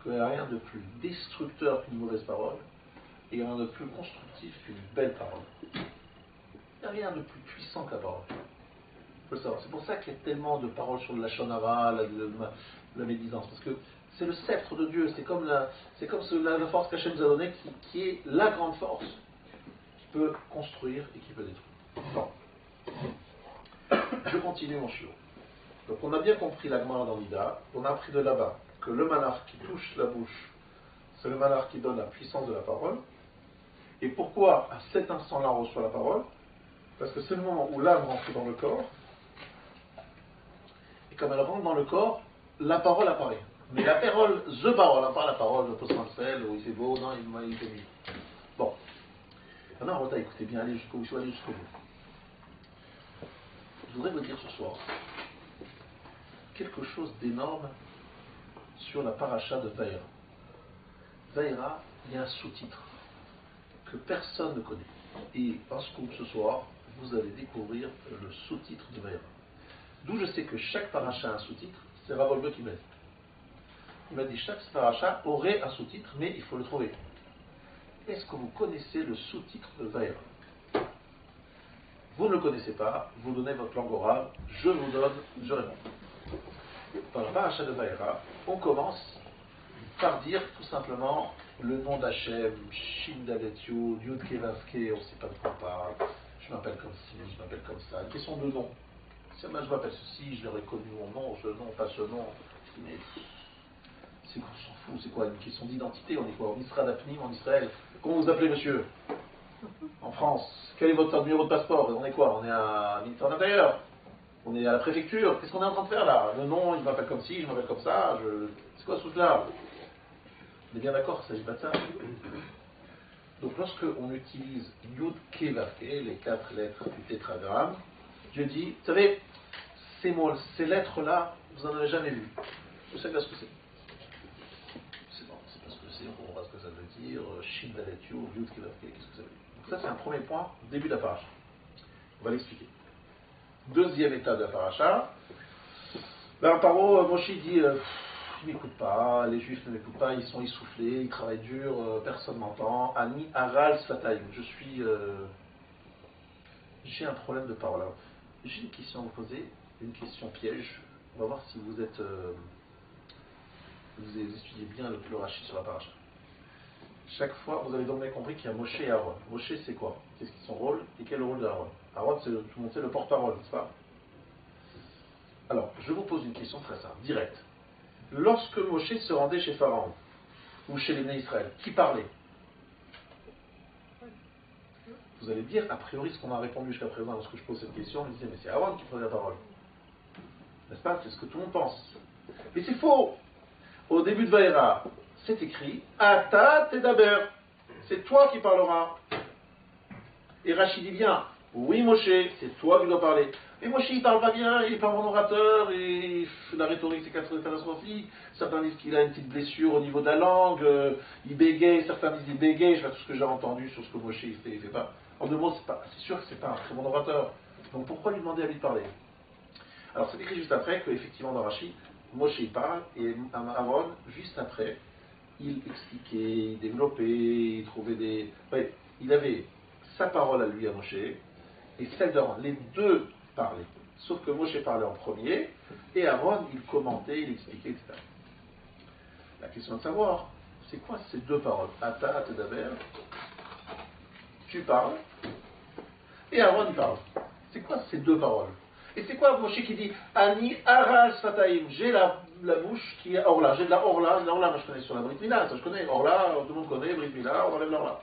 qu'il n'y a rien de plus destructeur qu'une mauvaise parole et il n'y a rien de plus constructif qu'une belle parole. Il n'y a rien de plus puissant que la parole. Il faut le savoir. C'est pour ça qu'il y a tellement de paroles sur la shonara, la médisance, parce que c'est le sceptre de Dieu, c'est comme la force qu'Hachem nous a donnée qui est la grande force qui peut construire et qui peut détruire. Bon. Je continue mon chiot. Donc on a bien compris la Gemara dans l'Ida, on a appris de là-bas que le manar qui touche la bouche, c'est le manar qui donne la puissance de la parole. Et pourquoi à cet instant-là on reçoit la parole? Parce que c'est le moment où l'âme rentre dans le corps, et comme elle rentre dans le corps, la parole apparaît. Mais la parole, pas la parole, le poste sel, où il fait beau, non, il fait nuit. Bon. Maintenant, Rota, écoutez bien, allez jusqu'au bout. Je voudrais vous dire ce soir quelque chose d'énorme sur la paracha de Vaïra. Vaïra, il y a un sous-titre que personne ne connaît. Et en scoop ce soir, vous allez découvrir le sous-titre de Vaïra. D'où je sais que chaque paracha a un sous-titre, c'est Rav Wolbe qui m'a dit. Il m'a dit chaque paracha aurait un sous-titre, mais il faut le trouver. Est-ce que vous connaissez le sous-titre de Vaïra? Vous ne le connaissez pas, vous donnez votre langue orale, je vous donne, je réponds. Dans la paracha de Vaïra, on commence par dire tout simplement le nom d'Hachem, Shin Dalet Yud, Yud Kevaske, on ne sait pas de quoi on parle, je m'appelle comme ci, je m'appelle comme ça, une question de nom. Si moi je m'appelle ceci, je l'aurais connu mon nom, ce nom, pas ce nom, mais c'est qu'on s'en fout, c'est quoi une question d'identité, on est quoi, en Israël Apnim, en Israël. Comment vous appelez monsieur? En France, quel est votre numéro de passeport? On est quoi? On est un ministère de l'Intérieur. On est à la préfecture, qu'est-ce qu'on est en train de faire là? Le nom, il m'appelle comme ci, je m'appelle comme ça, c'est quoi ce truc-là? On est bien d'accord, il ne s'agit pas de ça. Donc lorsque on utilise Yud Ke Vav Ke, les 4 lettres du tétragramme, Dieu dit, vous savez, ces mots, ces lettres-là, vous n'en avez jamais vu. Je sais pas ce que c'est. C'est bon, c'est pas ce que c'est, on comprend pas ce que ça veut dire, Shin Dalet Yud, Yud Ke Vav Ke, qu'est-ce que ça veut dire? Donc ça c'est un premier point, début de la paracha. On va l'expliquer. Deuxième étape de la paracha, ben, Paro, Moshe dit, ils ne m'écoutent pas, les juifs ne m'écoutent pas, ils sont essoufflés, ils travaillent dur, personne ne m'entend. Ani Aral Sfatayim, j'ai un problème de parole. Alors, j'ai une question à vous poser, une question piège. On va voir si vous êtes, vous avez étudié bien le Rachid sur la paracha. Chaque fois, vous avez donc bien compris qu'il y a Moshe et Aaron. Moshe, c'est quoi? Qu'est-ce qui est son rôle? Et quel est le rôle d'Aaron? Aaron, c'est tout le monde, c'est le porte-parole, n'est-ce pas? Alors, je vous pose une question très simple, directe. Lorsque Moshe se rendait chez Pharaon, ou chez les Bnei Israël, qui parlait? Vous allez dire, a priori, ce qu'on a répondu jusqu'à présent lorsque je pose cette question, on disait, mais c'est Aaron qui prenait la parole. N'est-ce pas? C'est ce que tout le monde pense. Mais c'est faux! Au début de Vaïra, c'est écrit, Ata Tedaber, c'est toi qui parleras. Et Rachid dit bien, oui Moshe, c'est toi qui dois parler. Mais Moshe il parle pas bien, il est pas un bon orateur, et la rhétorique c'est catastrophique. Certains disent qu'il a une petite blessure au niveau de la langue, il bégaye, certains disent il bégaye, je sais pas tout ce que j'ai entendu sur ce que Moshe il fait pas. En deux mots, c'est sûr que c'est pas un très bon orateur. Donc pourquoi lui demander à lui de parler? Alors c'est écrit juste après qu'effectivement dans Rachid, Moshe il parle, et Aaron, juste après, il expliquait, il développait, il trouvait des... Ouais, il avait sa parole à lui, à Moshe, et celle d'Aaron. Les deux parlaient. Sauf que Moshe parlait en premier, et Aaron, il commentait, il expliquait, etc. La question de savoir, c'est quoi ces deux paroles? Ata, Tedaber, tu parles, et Aaron, il parle. C'est quoi ces deux paroles? Et c'est quoi Moshe qui dit Ani Aral Sfataim, j'ai la bouche qui est Orla, j'ai de la Orla, moi je connais sur la Brit Mila, ça je connais, Orla, tout le monde connaît, Brit Mila, on enlève l'Orla.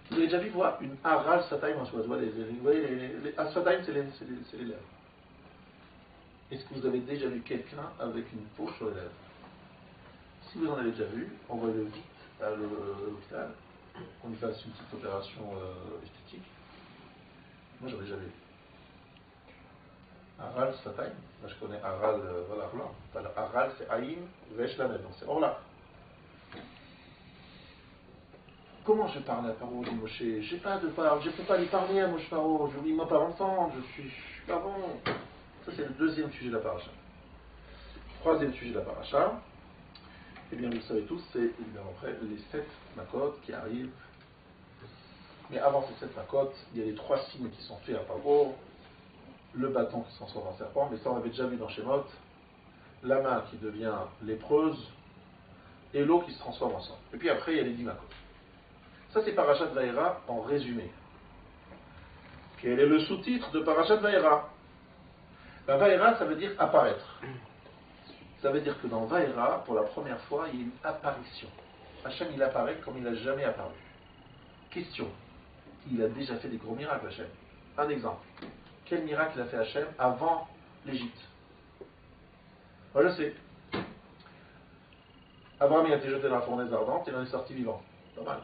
Vous avez déjà vu voir une Aral Sfataim en soi, vous voyez, les Sfataim c'est les lèvres. Est-ce que vous avez déjà vu quelqu'un avec une peau sur les lèvres? Si vous en avez déjà vu, envoyez-le vite à l'hôpital, qu'on lui fasse une petite opération esthétique. Moi j'en ai déjà vu. Aral Sfataim, moi je connais Aral, voilà, Orla. Aral c'est Aïm, Vesh Lamed, donc c'est Orla. Comment je parle à Paro de Moshe? J'ai pas de parole, je ne peux pas lui parler à Moshe Paro, il ne m'a pas entendre, je suis pas bon. Ça c'est le deuxième sujet de la paracha. Troisième sujet de la paracha, eh bien vous le savez tous, c'est évidemment après les 7 makot qui arrivent. Mais avant ces 7 makot, il y a les 3 signes qui sont faits à Paro, le bâton qui se transforme en serpent, mais ça on avait déjà vu dans Shemot, la main qui devient lépreuse, et l'eau qui se transforme en sang. Et puis après il y a les 10 makot. Ça c'est Parashat Vaïra en résumé. Quel est le sous-titre de Parashat Vaïra? Ben, Vaïra, ça veut dire apparaître. Ça veut dire que dans Vaïra, pour la première fois, il y a une apparition. Hachem, il apparaît comme il n'a jamais apparu. Question. Il a déjà fait des gros miracles, Hachem. Un exemple. Quel miracle a fait Hachem avant l'Égypte? Moi, je sais. Abraham, il a été jeté dans la fournaise ardente, il en est sorti vivant. Pas mal.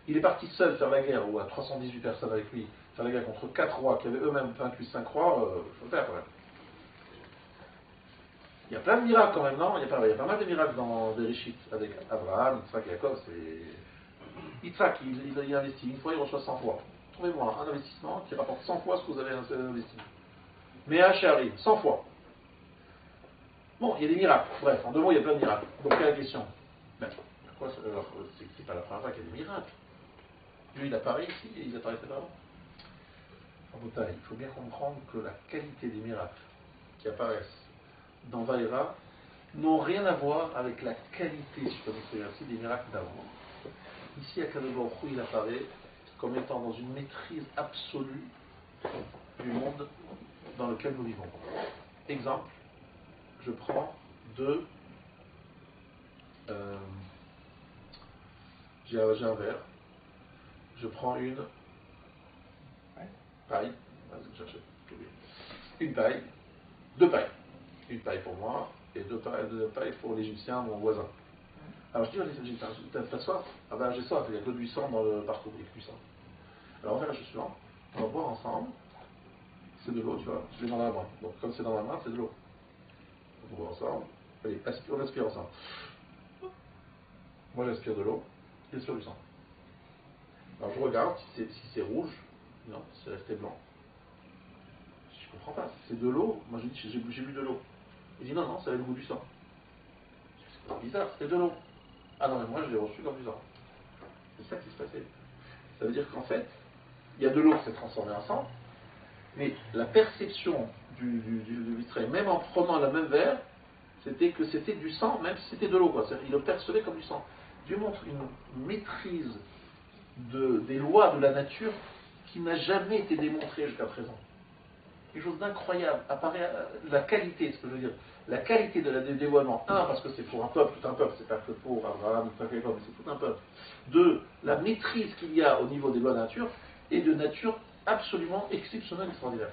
Il est parti seul faire la guerre, ou à 318 personnes avec lui, faire la guerre contre 4 rois qui avaient eux-mêmes vaincu 5 rois, il faut le faire quand même. Il y a plein de miracles quand même, non? Il y a pas mal de miracles dans Bereshit avec Abraham, Yitzhak et Jacob. Yitzhak, il investit une fois, il reçoit 100 fois. Trouvez-moi un investissement qui rapporte 100 fois ce que vous avez investi. Mais Hachari, 100 fois. Bon, il y a des miracles. Bref, en deux mots, il y a plein de miracles. Donc, quelle est la question? Ben, pourquoi c'est pas la première fois qu'il y a des miracles. Dieu, il apparaît ici et il apparaissait pas avant. En bouteille, il faut bien comprendre que la qualité des miracles qui apparaissent dans Vaïra n'ont rien à voir avec la qualité, si je peux m'exprimer ainsi, des miracles d'avant. Ici, à Kadosh Baruch Hu, il apparaît comme étant dans une maîtrise absolue du monde dans lequel nous vivons. Exemple, je prends deux. J'ai un verre. Je prends une paille. Une paille. 2 pailles. Une paille pour moi et 2 pailles pour l'Égyptien, mon voisin. Alors je dis aux Égyptiens, t'as soif? Ah ben j'ai soif, il n'y a que du sang dans le parcours, il n'y a que du sang. Alors on fait la chose suivante, on va boire ensemble, c'est de l'eau, tu vois, je l'ai dans la main. Donc comme c'est dans ma main, c'est de l'eau. On boit ensemble, allez, on respire ensemble. Moi j'aspire de l'eau, il aspire du sang. Alors je regarde si c'est rouge, non, c'est resté blanc. Je comprends pas, c'est de l'eau, moi j'ai dit j'ai bu de l'eau. Il dit non, ça avait le goût du sang. C'est bizarre, c'était de l'eau. Ah non, mais moi je l'ai reçu comme du sang. C'est ça qui se passait. Ça veut dire qu'en fait, il y a de l'eau qui s'est transformée en sang, mais la perception du vitrail, même en prenant le même verre, c'était que c'était du sang, même si c'était de l'eau. Il le percevait comme du sang. Dieu montre une maîtrise des lois de la nature qui n'a jamais été démontrée jusqu'à présent. Quelque chose d'incroyable. Apparaît la qualité, ce que je veux dire. La qualité de la dévoilement. Un, parce que c'est pour un peuple, tout un peuple, c'est pas que pour Abraham, mais c'est tout un peuple. Deux, la maîtrise qu'il y a au niveau des lois de la nature est de nature absolument exceptionnelle, extraordinaire.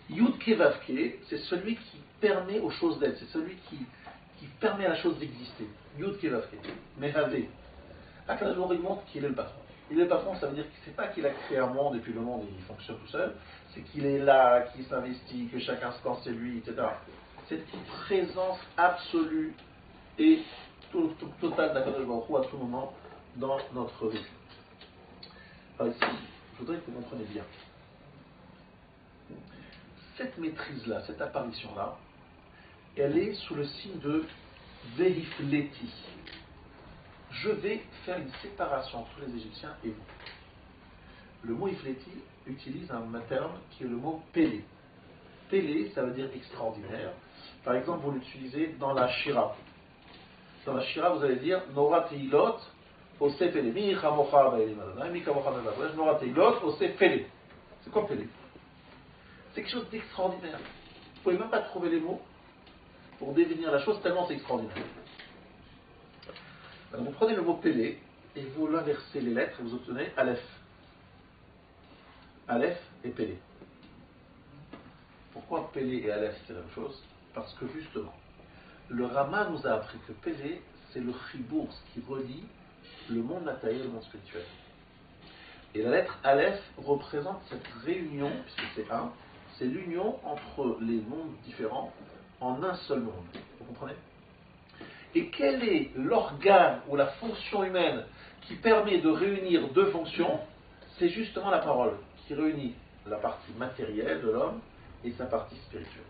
Yud Kevavke, c'est celui qui permet aux choses d'être, c'est celui qui permet à la chose d'exister. Yud Kevavke. Mehave. Akadosh Baruch Hu, il montre qu'il est le patron. Il est le patron, ça veut dire que c'est pas qu'il a créé un monde et puis le monde il fonctionne tout seul, c'est qu'il est là, qu'il s'investit, que chaque instant c'est lui, etc. C'est une présence absolue et totale d'Akadosh Baruch Hu à tout moment dans notre vie. Alors ici, je voudrais que vous compreniez bien. Cette maîtrise-là, cette apparition-là, elle est sous le signe de Vehifleti. Je vais faire une séparation entre les Égyptiens et vous. Le mot Ifleti utilise un terme qui est le mot Pélé. Pélé, ça veut dire extraordinaire. Par exemple, vous l'utilisez dans la Shira. Dans la Shira, vous allez dire Nora Teilot, Ose Pélé. Mi Chamocha Baelim Adonai, Mi Chamocha Baelim Nora Teilot, Ose Pélé. C'est quoi Pélé? C'est quelque chose d'extraordinaire. Vous ne pouvez même pas trouver les mots pour définir la chose, tellement c'est extraordinaire. Alors, vous prenez le mot Pélé et vous l'inversez les lettres et vous obtenez Aleph. Aleph et Pélé. Pourquoi Pélé et Aleph c'est la même chose? Parce que justement, le Rama nous a appris que Pélé c'est le chibour, ce qui relie le monde matériel et le monde spirituel. Et la lettre Aleph représente cette réunion, puisque c'est un, c'est l'union entre les mondes différents en un seul monde. Vous comprenez? Et quel est l'organe ou la fonction humaine qui permet de réunir deux fonctions? C'est justement la parole, qui réunit la partie matérielle de l'homme et sa partie spirituelle.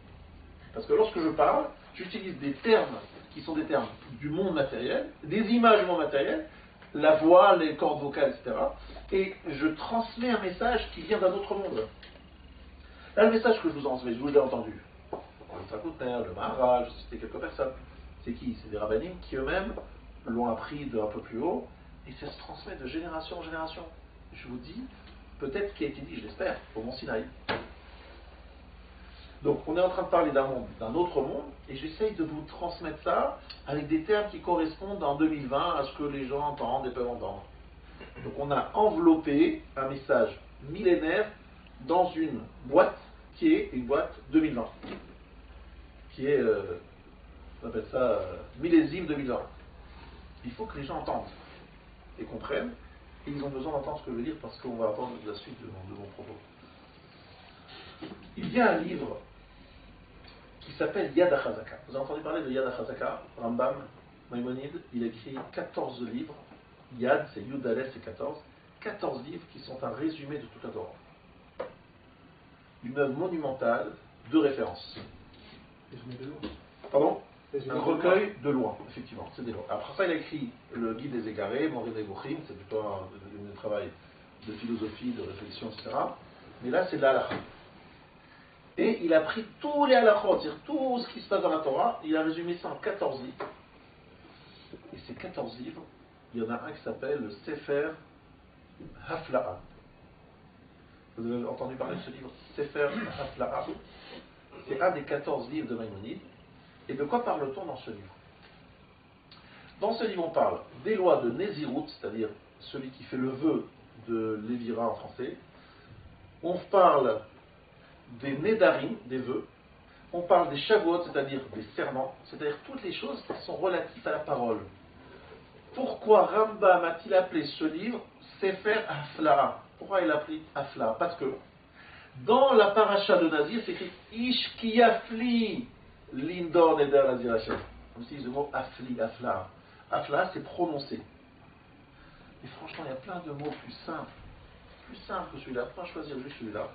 Parce que lorsque je parle, j'utilise des termes qui sont des termes du monde matériel, des images du monde matériel, la voix, les cordes vocales, etc. Et je transmets un message qui vient d'un autre monde. Là, le message que je vous transmets, je vous l'ai entendu. Le Trakoutner, le Maharaj, je citais quelques personnes. C'est qui? C'est des rabbinim qui eux-mêmes l'ont appris d'un peu plus haut, et ça se transmet de génération en génération. Je vous dis, peut-être ce qui a été dit, je l'espère, au Mont Sinaï. Donc on est en train de parler d'un monde, d'un autre monde, et j'essaye de vous transmettre ça avec des termes qui correspondent en 2020 à ce que les gens entendent et peuvent entendre. Donc on a enveloppé un message millénaire dans une boîte qui est une boîte 2020, qui est, on appelle ça millésime 2020. Il faut que les gens entendent et comprennent, et ils ont besoin d'entendre ce que je veux dire parce qu'on va attendre la suite de mon propos. Il y a un livre qui s'appelle Yad HaChazaka. Vous avez entendu parler de Yad HaChazaka? Rambam, Maïmonide, il a écrit 14 livres. Yad, c'est Yud Aleph, c'est 14. 14 livres qui sont un résumé de toute la Torah. Une œuvre monumentale de référence. Pardon? Un recueil de lois, effectivement, c'est des lois. Après ça, il a écrit le Guide des Égarés, Moré des Bochim, c'est plutôt un travail de philosophie, de réflexion, etc. Mais là, c'est de la halakha. Et il a pris tous les halakhot, c'est-à-dire tout ce qui se passe dans la Torah, il a résumé ça en 14 livres. Et ces 14 livres, il y en a un qui s'appelle le Sefer Hafla'a. Vous avez entendu parler de ce livre? Sefer Hafla'a. C'est un des 14 livres de Maïmonide. Et de quoi parle-t-on dans ce livre? Dans ce livre, on parle des lois de Nézirut, c'est-à-dire celui qui fait le vœu de Lévira en français. On parle des Nédarim, des vœux. on parle des Shavuot, c'est-à-dire des serments, c'est-à-dire toutes les choses qui sont relatives à la parole. Pourquoi Rambam a-t-il appelé ce livre Sefer Haflaha? Pourquoi il l'a appelé Haflaha? Parce que dans la paracha de Nazir, c'est écrit Ish ki yafli lindor neder Nazir Hashem. On utilise le mot Afli, Haflaha. Haflaha, c'est prononcé. Et franchement, il y a plein de mots plus simples que celui-là. Pourquoi choisir juste celui-là?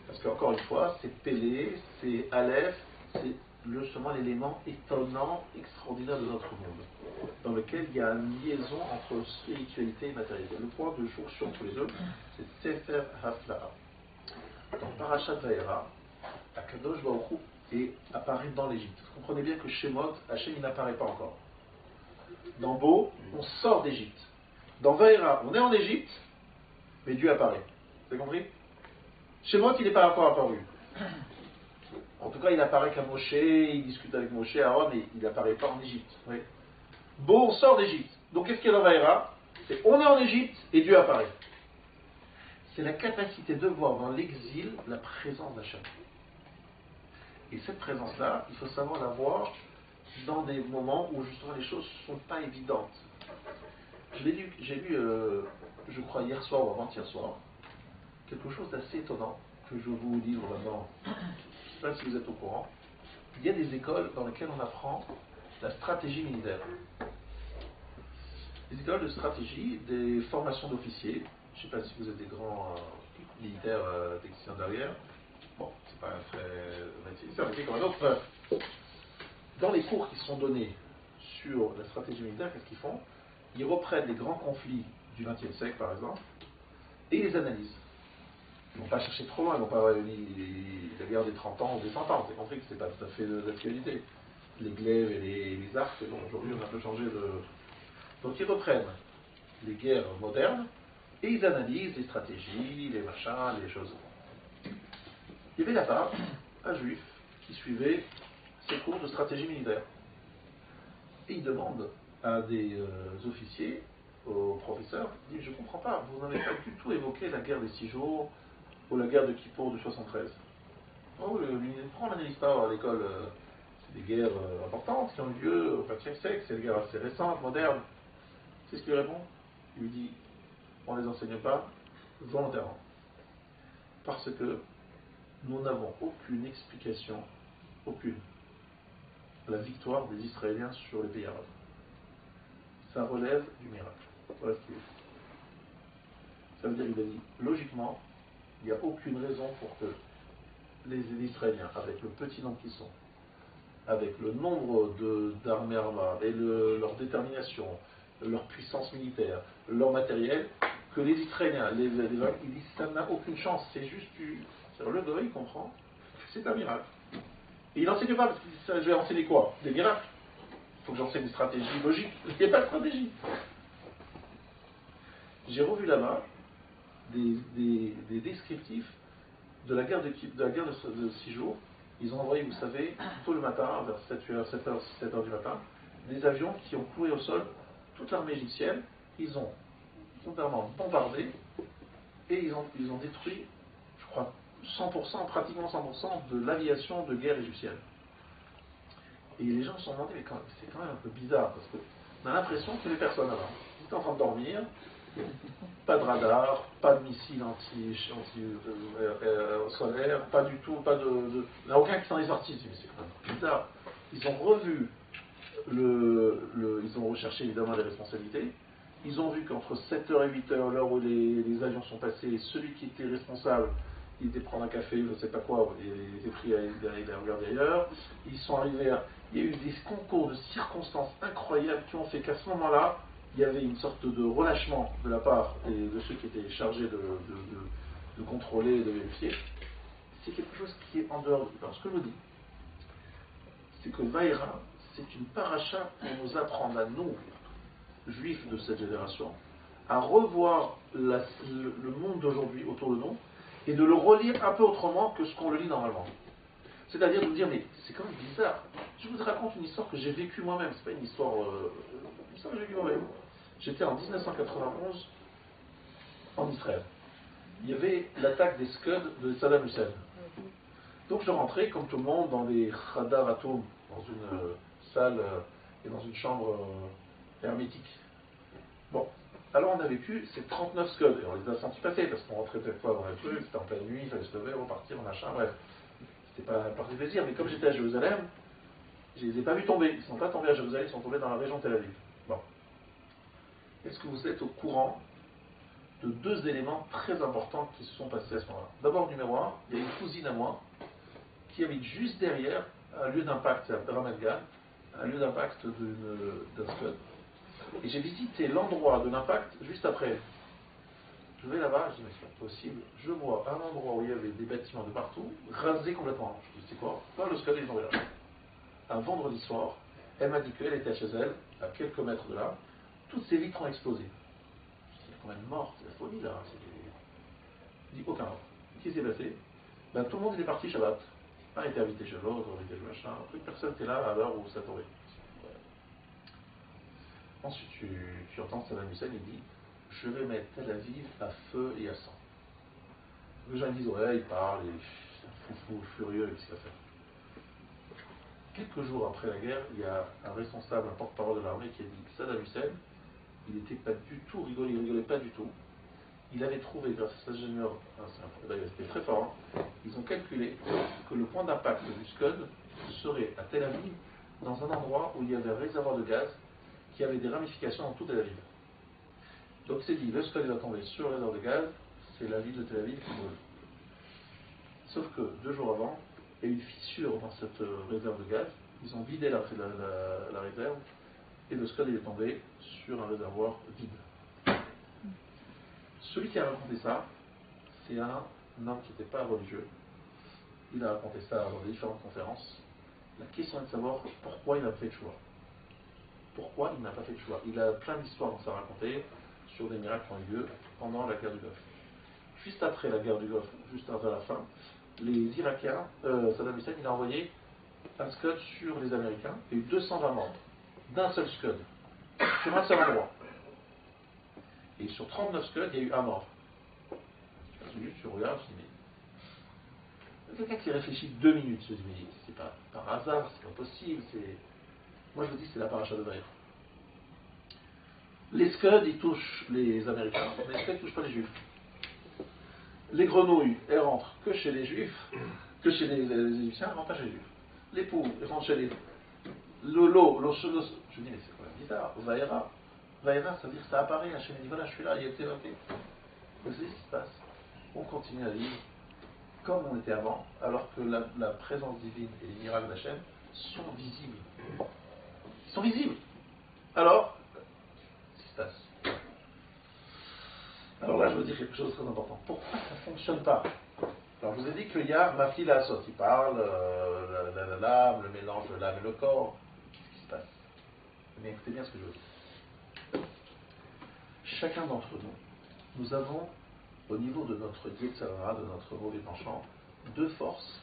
Parce qu'encore une fois, c'est Pélé, c'est Aleph, c'est justement l'élément étonnant, extraordinaire de notre monde, dans lequel il y a une liaison entre spiritualité et matérialité. Le point de jour sur tous les deux, c'est Sefer Haflaha. Dans Parashat Vaera, Akadosh Baruch Hu apparaît dans l'Égypte. Vous comprenez bien que chez Shemot, Hachem il n'apparaît pas encore. Dans Bo, on sort d'Égypte. Dans Vaera, on est en Égypte, mais Dieu apparaît. Vous avez compris? Shemot, il n'est pas encore apparu. En tout cas, il apparaît qu'à Moshe, il discute avec Moshe, Aaron, mais il n'apparaît pas en Égypte. Oui. Bon, on sort d'Égypte. Donc, qu'est-ce qu'il y a dans Vaera? C'est on est en Égypte et Dieu apparaît. C'est la capacité de voir dans l'exil la présence d'Hachem. Et cette présence-là, il faut savoir la voir dans des moments où justement les choses ne sont pas évidentes. J'ai lu, je crois hier soir ou avant-hier soir, quelque chose d'assez étonnant que je vous livre maintenant. Je ne sais pas si vous êtes au courant. Il y a des écoles dans lesquelles on apprend la stratégie militaire. Des écoles de stratégie, des formations d'officiers. Je ne sais pas si vous êtes des grands militaires techniciens derrière. Bon, c'est pas un très métier, c'est un métier comme un autre. Dans les cours qui sont donnés sur la stratégie militaire, qu'est-ce qu'ils font? Ils reprennent les grands conflits du XXe siècle, par exemple, et ils les analysent. Ils ne vont pas chercher trop loin, ils ne vont pas la guerre des 30 ans ou des 100 ans. Vous avez compris que ce n'est pas tout à fait d'actualité. Les glaives et les arcs, bon, aujourd'hui on a un peu changé de. Donc ils reprennent les guerres modernes et ils analysent les stratégies, les machins, les choses. Il y avait là-bas un juif qui suivait ses cours de stratégie militaire. Et il demande à des officiers, aux professeurs, il dit, je ne comprends pas, vous n'avez pas du tout évoqué la guerre des 6 jours ou la guerre de Kippour de 73. Oh, pourquoi on n'analyse pas à l'école c'est des guerres importantes qui ont eu lieu au XXe siècle, c'est des guerres assez récentes, modernes. C'est ce qu'il répond. Il lui dit, on ne les enseigne pas volontairement. Parce que nous n'avons aucune explication, aucune, à la victoire des Israéliens sur les pays arabes. Ça relève du miracle. Voilà ce qu'il dit. Ça veut dire, il a dit, logiquement, il n'y a aucune raison pour que les Israéliens, avec le petit nombre qu'ils sont, avec le nombre d'armées armées et leur détermination, leur puissance militaire, leur matériel, que les Israéliens, ils disent ça n'a aucune chance, c'est juste du. Le gars, il comprend, c'est un miracle. Et il n'enseigne pas, parce qu'il dit ça, je vais enseigner quoi? Des miracles. Il faut que j'enseigne des stratégies logiques. Il n'y a pas de stratégie. J'ai revu là-bas des descriptifs de la guerre de 6 jours. Ils ont envoyé, vous savez, tôt le matin, vers 7h du matin, des avions qui ont cloué au sol toute l'armée égyptienne. Ils ont complètement bombardé et ils ont détruit, je crois, 100%, pratiquement 100% de l'aviation de guerre égyptienne. Et les gens se sont demandé, mais c'est quand même un peu bizarre, parce qu'on a l'impression qu'il n'y avait personne là-bas. Ils étaient en train de dormir, pas de radar, pas de missiles anti-solaires, pas du tout, il n'y a aucun qui s'en est sorti. Mais c'est quand même bizarre. Ils ont revu, ils ont recherché évidemment les responsabilités. Ils ont vu qu'entre 7h et 8h, l'heure où les avions sont passés, celui qui était responsable, il était prendre un café, je ne sais pas quoi, il était pris à regarder ailleurs. Ils sont arrivés il y a eu des concours de circonstances incroyables qui ont fait qu'à ce moment-là, il y avait une sorte de relâchement de la part de ceux qui étaient chargés de contrôler et de vérifier. C'est quelque chose qui est en dehors. Alors ce que je vous dis, c'est que Vaïra, c'est une paracha pour nous apprendre à nous, juifs de cette génération, à revoir le monde d'aujourd'hui autour de nous et de le relire un peu autrement que ce qu'on le lit normalement. C'est-à-dire de nous dire, mais c'est quand même bizarre. Je vous raconte une histoire que j'ai vécue moi-même. C'est pas une histoire que j'ai vécue moi-même. J'étais en 1991 en Israël. Il y avait l'attaque des Scud de Saddam Hussein. Donc je rentrais, comme tout le monde, dans les Khadar Atom, dans une salle et dans une chambre hermétique. Bon, alors on a vécu ces 39 scuds, et on les a sentis passer, parce qu'on rentrait quelquefois dans les trucs, c'était en pleine nuit, il fallait se lever, repartir, machin, bref. C'était pas un parti plaisir, mais comme j'étais à Jérusalem, je les ai pas vus tomber. Ils ne sont pas tombés à Jérusalem, ils sont tombés dans la région de Tel Aviv. Bon. Est-ce que vous êtes au courant de deux éléments très importants qui se sont passés à ce moment-là? D'abord, numéro un, il y a une cousine à moi qui habite juste derrière un lieu d'impact, c'est à Ramat Gan, un lieu d'impact d'un scud. Et j'ai visité l'endroit de l'impact juste après. Je vais là-bas, je dis mais c'est pas possible. Je vois un endroit où il y avait des bâtiments de partout, rasés complètement. Je dis c'est quoi? Le scud est tombé là. Un vendredi soir, elle m'a dit qu'elle était chez elle, à quelques mètres de là, toutes ses vitres ont explosé. Je dis il y a combien de morts? C'est la folie là. Je dis aucun mort. Qu'est-ce qui s'est passé? Ben, tout le monde est parti Shabbat. Un était invité chez l'autre, on était chez machin. Plus personne n'était là à l'heure où ça tombait. Ensuite, tu entends Saddam Hussein, il dit je vais mettre Tel Aviv à feu et à sang. Les gens disent ouais, il parle, c'est un fou furieux, qu'est-ce qu'il va faire? Quelques jours après la guerre, il y a un responsable, un porte-parole de l'armée qui a dit que Saddam Hussein, il n'était pas du tout rigolé, il rigolait pas du tout. Il avait trouvé, grâce à cet ingénieur, c'était très fort, hein, ils ont calculé que le point d'impact du Scud serait à Tel Aviv, dans un endroit où il y avait un réservoir de gaz qui avait des ramifications dans toute Tel Aviv. Donc c'est dit, le Scud va tomber sur le réservoir de gaz, c'est la ville de Tel Aviv qui brûle. Sauf que 2 jours avant, il y a eu une fissure dans cette réserve de gaz, ils ont vidé la réserve, et le Scud est tombé sur un réservoir vide. Celui qui a raconté ça, c'est un homme qui n'était pas religieux. Il a raconté ça dans des différentes conférences. La question est de savoir pourquoi il a fait le choix. Pourquoi il n'a pas fait le choix? Il a plein d'histoires dans sa racontée sur des miracles qui ont eu lieu pendant la guerre du Golfe. Juste après la guerre du Golfe, juste avant la fin, les Irakiens, Saddam Hussein, il a envoyé un Scud sur les Américains. Il y a eu 220 morts d'un seul Scud, sur un seul endroit. Et sur 39 Scuds, il y a eu un mort. Tu regardes, je dis mais. Quelqu'un qui réfléchit 2 minutes, je dis mais c'est pas par hasard, c'est pas possible. Moi je vous dis, c'est la paracha de Vaïra. Les Scuds, ils touchent les Américains, mais les Scuds ne touchent pas les Juifs. Les grenouilles, elles rentrent que chez les Juifs, que chez les Égyptiens, elles rentrent pas chez les Juifs. Les poules, elles rentrent chez les. L'eau, je dis mais c'est quoi bizarre, Vaïra. Vaïra, ça veut dire que ça apparaît, Hachem dit voilà, je suis là, il était ok. Vous savez ce qui se passe? On continue à vivre comme on était avant, alors que la présence divine et les miracles d'Hachem sont visibles. Ils sont visibles. Alors, qu'est-ce qui se passe? Alors là, je veux dire quelque chose de très important. Pourquoi ça ne fonctionne pas? Alors, je vous ai dit qu'il y a ma fille la saute, il parle, l'âme, le mélange de l'âme et le corps. Qu'est-ce qui se passe? Mais écoutez bien ce que je veux dire. Chacun d'entre nous, nous avons, au niveau de notre Yetzirah, de notre mauvais penchant, 2 forces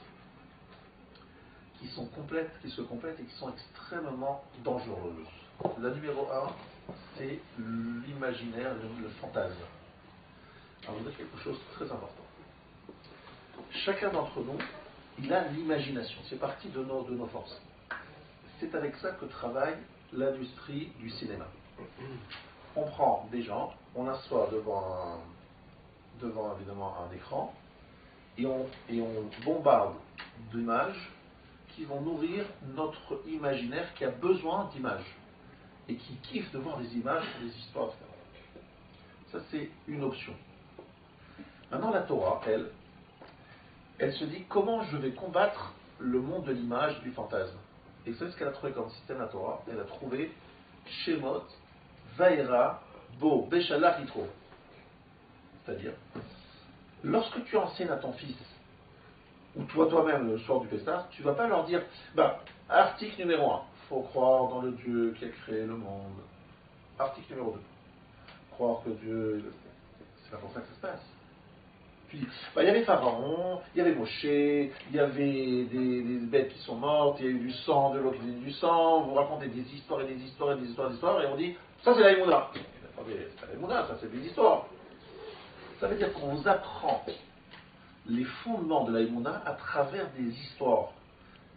qui se complètent et qui sont extrêmement dangereuses. La numéro 1, c'est l'imaginaire, le fantasme. Alors, je vous dis quelque chose de très important. Chacun d'entre nous, il a l'imagination. C'est partie de nos forces. C'est avec ça que travaille l'industrie du cinéma. On prend des gens, on assoit devant évidemment un écran, et on bombarde d'images qui vont nourrir notre imaginaire qui a besoin d'images et qui kiffe de voir des images, des histoires, etc. Ça, c'est une option. Maintenant, la Torah, elle se dit comment je vais combattre le monde de l'image, du fantasme. Et vous savez ce qu'elle a trouvé comme système, la Torah? Elle a trouvé Shemot, Vaïra, Bo, Beshalach, Yitro. C'est-à-dire, lorsque tu enseignes à ton fils, ou toi-même le soir du Pessah, tu ne vas pas leur dire, article numéro 1, il faut croire dans le Dieu qui a créé le monde. Article numéro 2, croire que Dieu, c'est pas pour ça que ça se passe. Tu dis, il y avait Pharaon, il y avait Moshe, il y avait des bêtes qui sont mortes, il y a eu du sang, de l'eau qui vient du sang, vous racontez des histoires et des histoires et des histoires et des histoires, et on dit, ça c'est la Emouna. Attendez, c'est pas la Emouna, ça c'est des histoires. Ça veut dire qu'on vous apprend les fondements de la Emouna à travers des histoires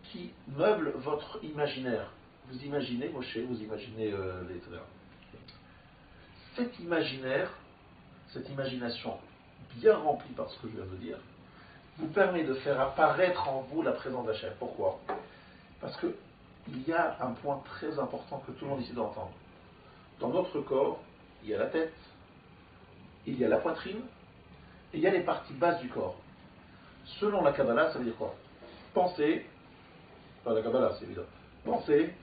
qui meublent votre imaginaire. Vous imaginez Moshe, vous imaginez les Ténèbres. Cet imaginaire, cette imagination bien remplie par ce que je viens de dire, vous permet de faire apparaître en vous la présence d'Hachem. Pourquoi? Parce qu'il y a un point très important que tout le monde ici doit entendre. Dans notre corps, il y a la tête, il y a la poitrine, et il y a les parties basses du corps. Selon la Kabbalah, ça veut dire quoi? Pensée, pas la Kabbalah, c'est évident. Pensée,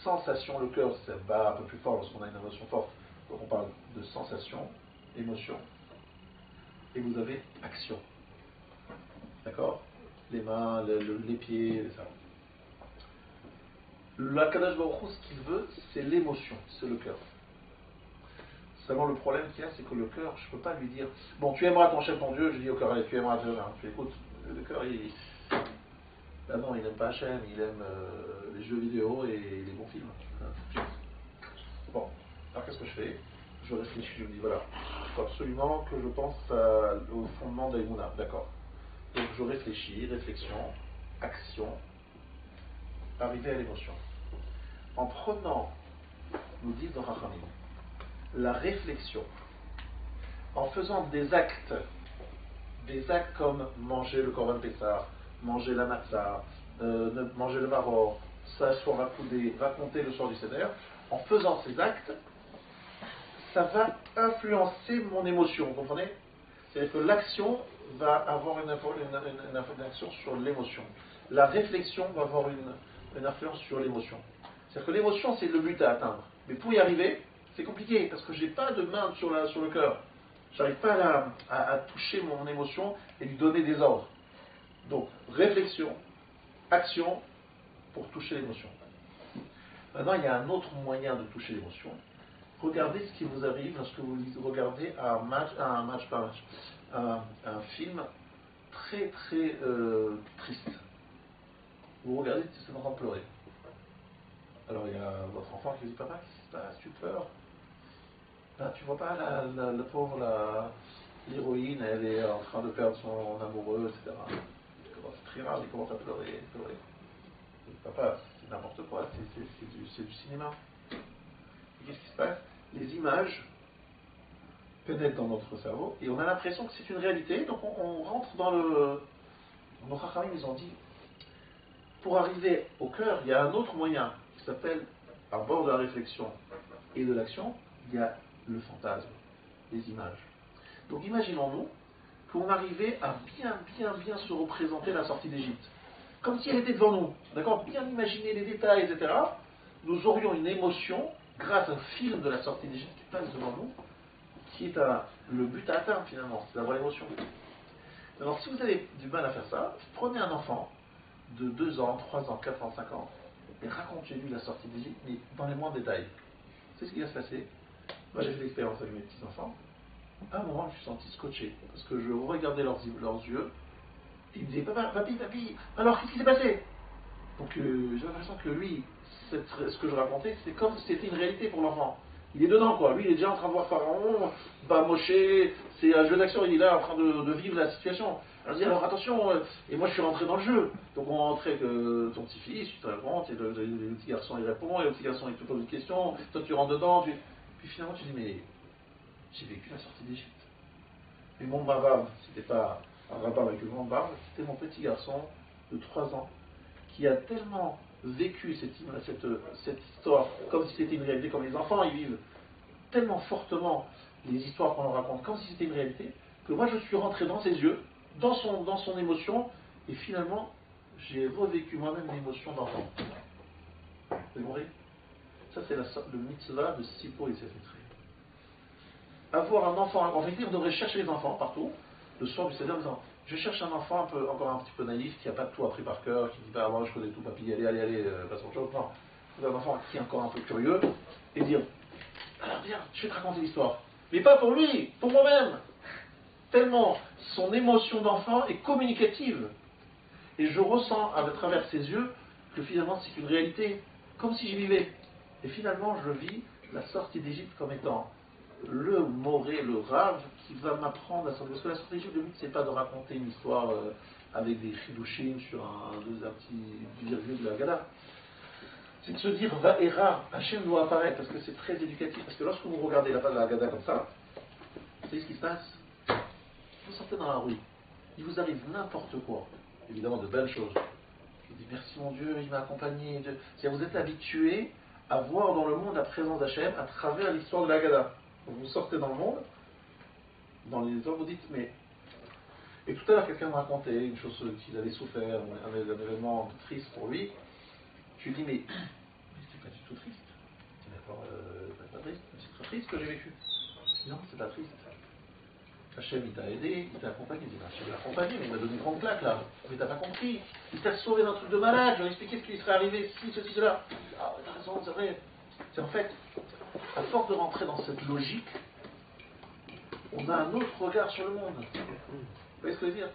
sensation, le cœur, ça bat un peu plus fort lorsqu'on a une émotion forte. Donc on parle de sensation, émotion, et vous avez action. D'accord? Les mains, les pieds, ça. L'Akadosh Baruch Hu, ce qu'il veut, c'est l'émotion, c'est le cœur. Seulement le problème qu'il y a, c'est que le cœur, je ne peux pas lui dire bon, tu aimeras ton chef, ton Dieu, je dis au cœur, allez, tu aimeras Dieu, hein. Tu écoutes, le cœur, là non, il n'aime pas Hachem, il aime les jeux vidéo et les bons films. Bon, alors qu'est-ce que je fais? Je réfléchis, je me dis voilà, il faut absolument que je pense au fondement d'Aïmouna, d'accord. Donc je réfléchis, réflexion, action, arriver à l'émotion. En prenant, nous disent dans Rachamim, la réflexion, en faisant des actes comme manger le korban pessah, manger la matzah, manger le maror, s'asseoir à couder, raconter le soir du Seder, en faisant ces actes, ça va influencer mon émotion, vous comprenez? C'est-à-dire que l'action va avoir une influence sur l'émotion. La réflexion va avoir une influence sur l'émotion. C'est-à-dire que l'émotion, c'est le but à atteindre. Mais pour y arriver, c'est compliqué, parce que je n'ai pas de main sur le cœur. Je n'arrive pas à toucher mon émotion et lui donner des ordres. Donc, réflexion, action, pour toucher l'émotion. Maintenant, il y a un autre moyen de toucher l'émotion. Regardez ce qui vous arrive lorsque vous regardez un film très très triste. Vous regardez, c'est en train de pleurer. Alors il y a votre enfant qui dit papa, qu'est-ce qui se passe? Tu pleures? Là, tu vois pas la pauvre, l'héroïne, elle est en train de perdre son amoureux, etc. Il commence à très rare, il commence à pleurer. Papa, c'est n'importe quoi, c'est du cinéma. Et qu'est-ce qui se passe? Les images pénètrent dans notre cerveau et on a l'impression que c'est une réalité, donc on rentre dans le... Nos Chachamim, ils ont dit, pour arriver au cœur, il y a un autre moyen qui s'appelle, à bord de la réflexion et de l'action, il y a le fantasme, les images. Donc imaginons-nous qu'on arrivait à bien se représenter la sortie d'Égypte. Comme si elle était devant nous, d'accord? Bien imaginer les détails, etc. Nous aurions une émotion grâce à un film de la sortie d'Égypte qui passe devant nous, qui est le but à atteindre finalement, c'est d'avoir l'émotion. Alors si vous avez du mal à faire ça, prenez un enfant de 2 ans, 3 ans, 4 ans, 5 ans, et racontez-lui la sortie d'Égypte, mais dans les moindres détails. C'est ce qui va se passer. Moi j'ai fait l'expérience avec mes petits-enfants. À un moment, je me suis senti scotché, parce que je regardais leurs yeux, et ils me disaient, papy, alors qu'est-ce qui s'est passé? Donc j'ai l'impression que lui, ce que je racontais, c'est comme si c'était une réalité pour l'enfant. Il est dedans, quoi. Lui, il est déjà en train de voir Pharaon, Moshe, c'est un jeu d'action, il est là en train de vivre la situation. Alors je dis, alors attention, et moi je suis rentré dans le jeu. Donc on rentrait que ton petit-fils, tu te réponds, et le petit garçon il répond, et le petit garçon il te pose une question, toi tu rentres dedans, puis finalement tu dis, mais j'ai vécu la sortie d'Égypte. Et mon rabbin, c'était pas un rabbin avec une grande barbe, c'était mon petit garçon de 3 ans, qui a tellement vécu cette histoire comme si c'était une réalité, comme les enfants ils vivent tellement fortement les histoires qu'on leur raconte comme si c'était une réalité, que moi je suis rentré dans ses yeux, dans son émotion, et finalement j'ai revécu moi-même l'émotion d'enfant. Vous avez compris? Ça c'est le mitzvah de Sipo et Sefetri. Avoir un enfant, en fait on devrait chercher les enfants partout, le soir du Seder en disant je cherche un enfant encore un petit peu naïf, qui n'a pas tout appris par cœur, qui dit pas moi je connais tout, papy, allez, passe autre chose. Non, il faut un enfant qui est encore un peu curieux, et dire alors viens, je vais te raconter l'histoire. Mais pas pour lui, pour moi-même. Tellement son émotion d'enfant est communicative. Et je ressens à travers ses yeux que finalement c'est une réalité, comme si j'y vivais. Et finalement je vis la sortie d'Égypte comme étant le moré, le rave, qui va m'apprendre à sortir. Parce que la stratégie, le but, c'est pas de raconter une histoire avec des chidushim sur un petit virgule de la gala. C'est de se dire, va et rare, Hachem doit apparaître, parce que c'est très éducatif. Parce que lorsque vous regardez la page de la gada comme ça, vous savez ce qui se passe? Vous sortez dans la rue, il vous arrive n'importe quoi, évidemment de belles choses. Je vous dis merci mon Dieu, il m'a accompagné. C'est-à-dire vous êtes habitué à voir dans le monde la présence d'Hachem à travers l'histoire de la Haggadah. Vous sortez dans le monde, dans les histoires, vous dites mais. Et tout à l'heure quelqu'un me racontait une chose qu'il avait souffert, un événement triste pour lui. Je lui dis mais c'est pas du tout triste. Je dis d'accord, c'est pas triste, c'est très triste ce que j'ai vécu. Je dis non, c'est pas triste. Hachem, il t'a aidé, il t'a accompagné. Il dit, Hachem, il t'a accompagné, mais il m'a donné une grande claque là. Mais t'as pas compris. Il t'a sauvé d'un truc de malade. Je lui ai expliqué ce qui lui serait arrivé, si, ceci, cela. Ah, t'as raison, c'est vrai. C'est en fait, à force de rentrer dans cette logique, on a un autre regard sur le monde. Vous voyez ce que je veux dire?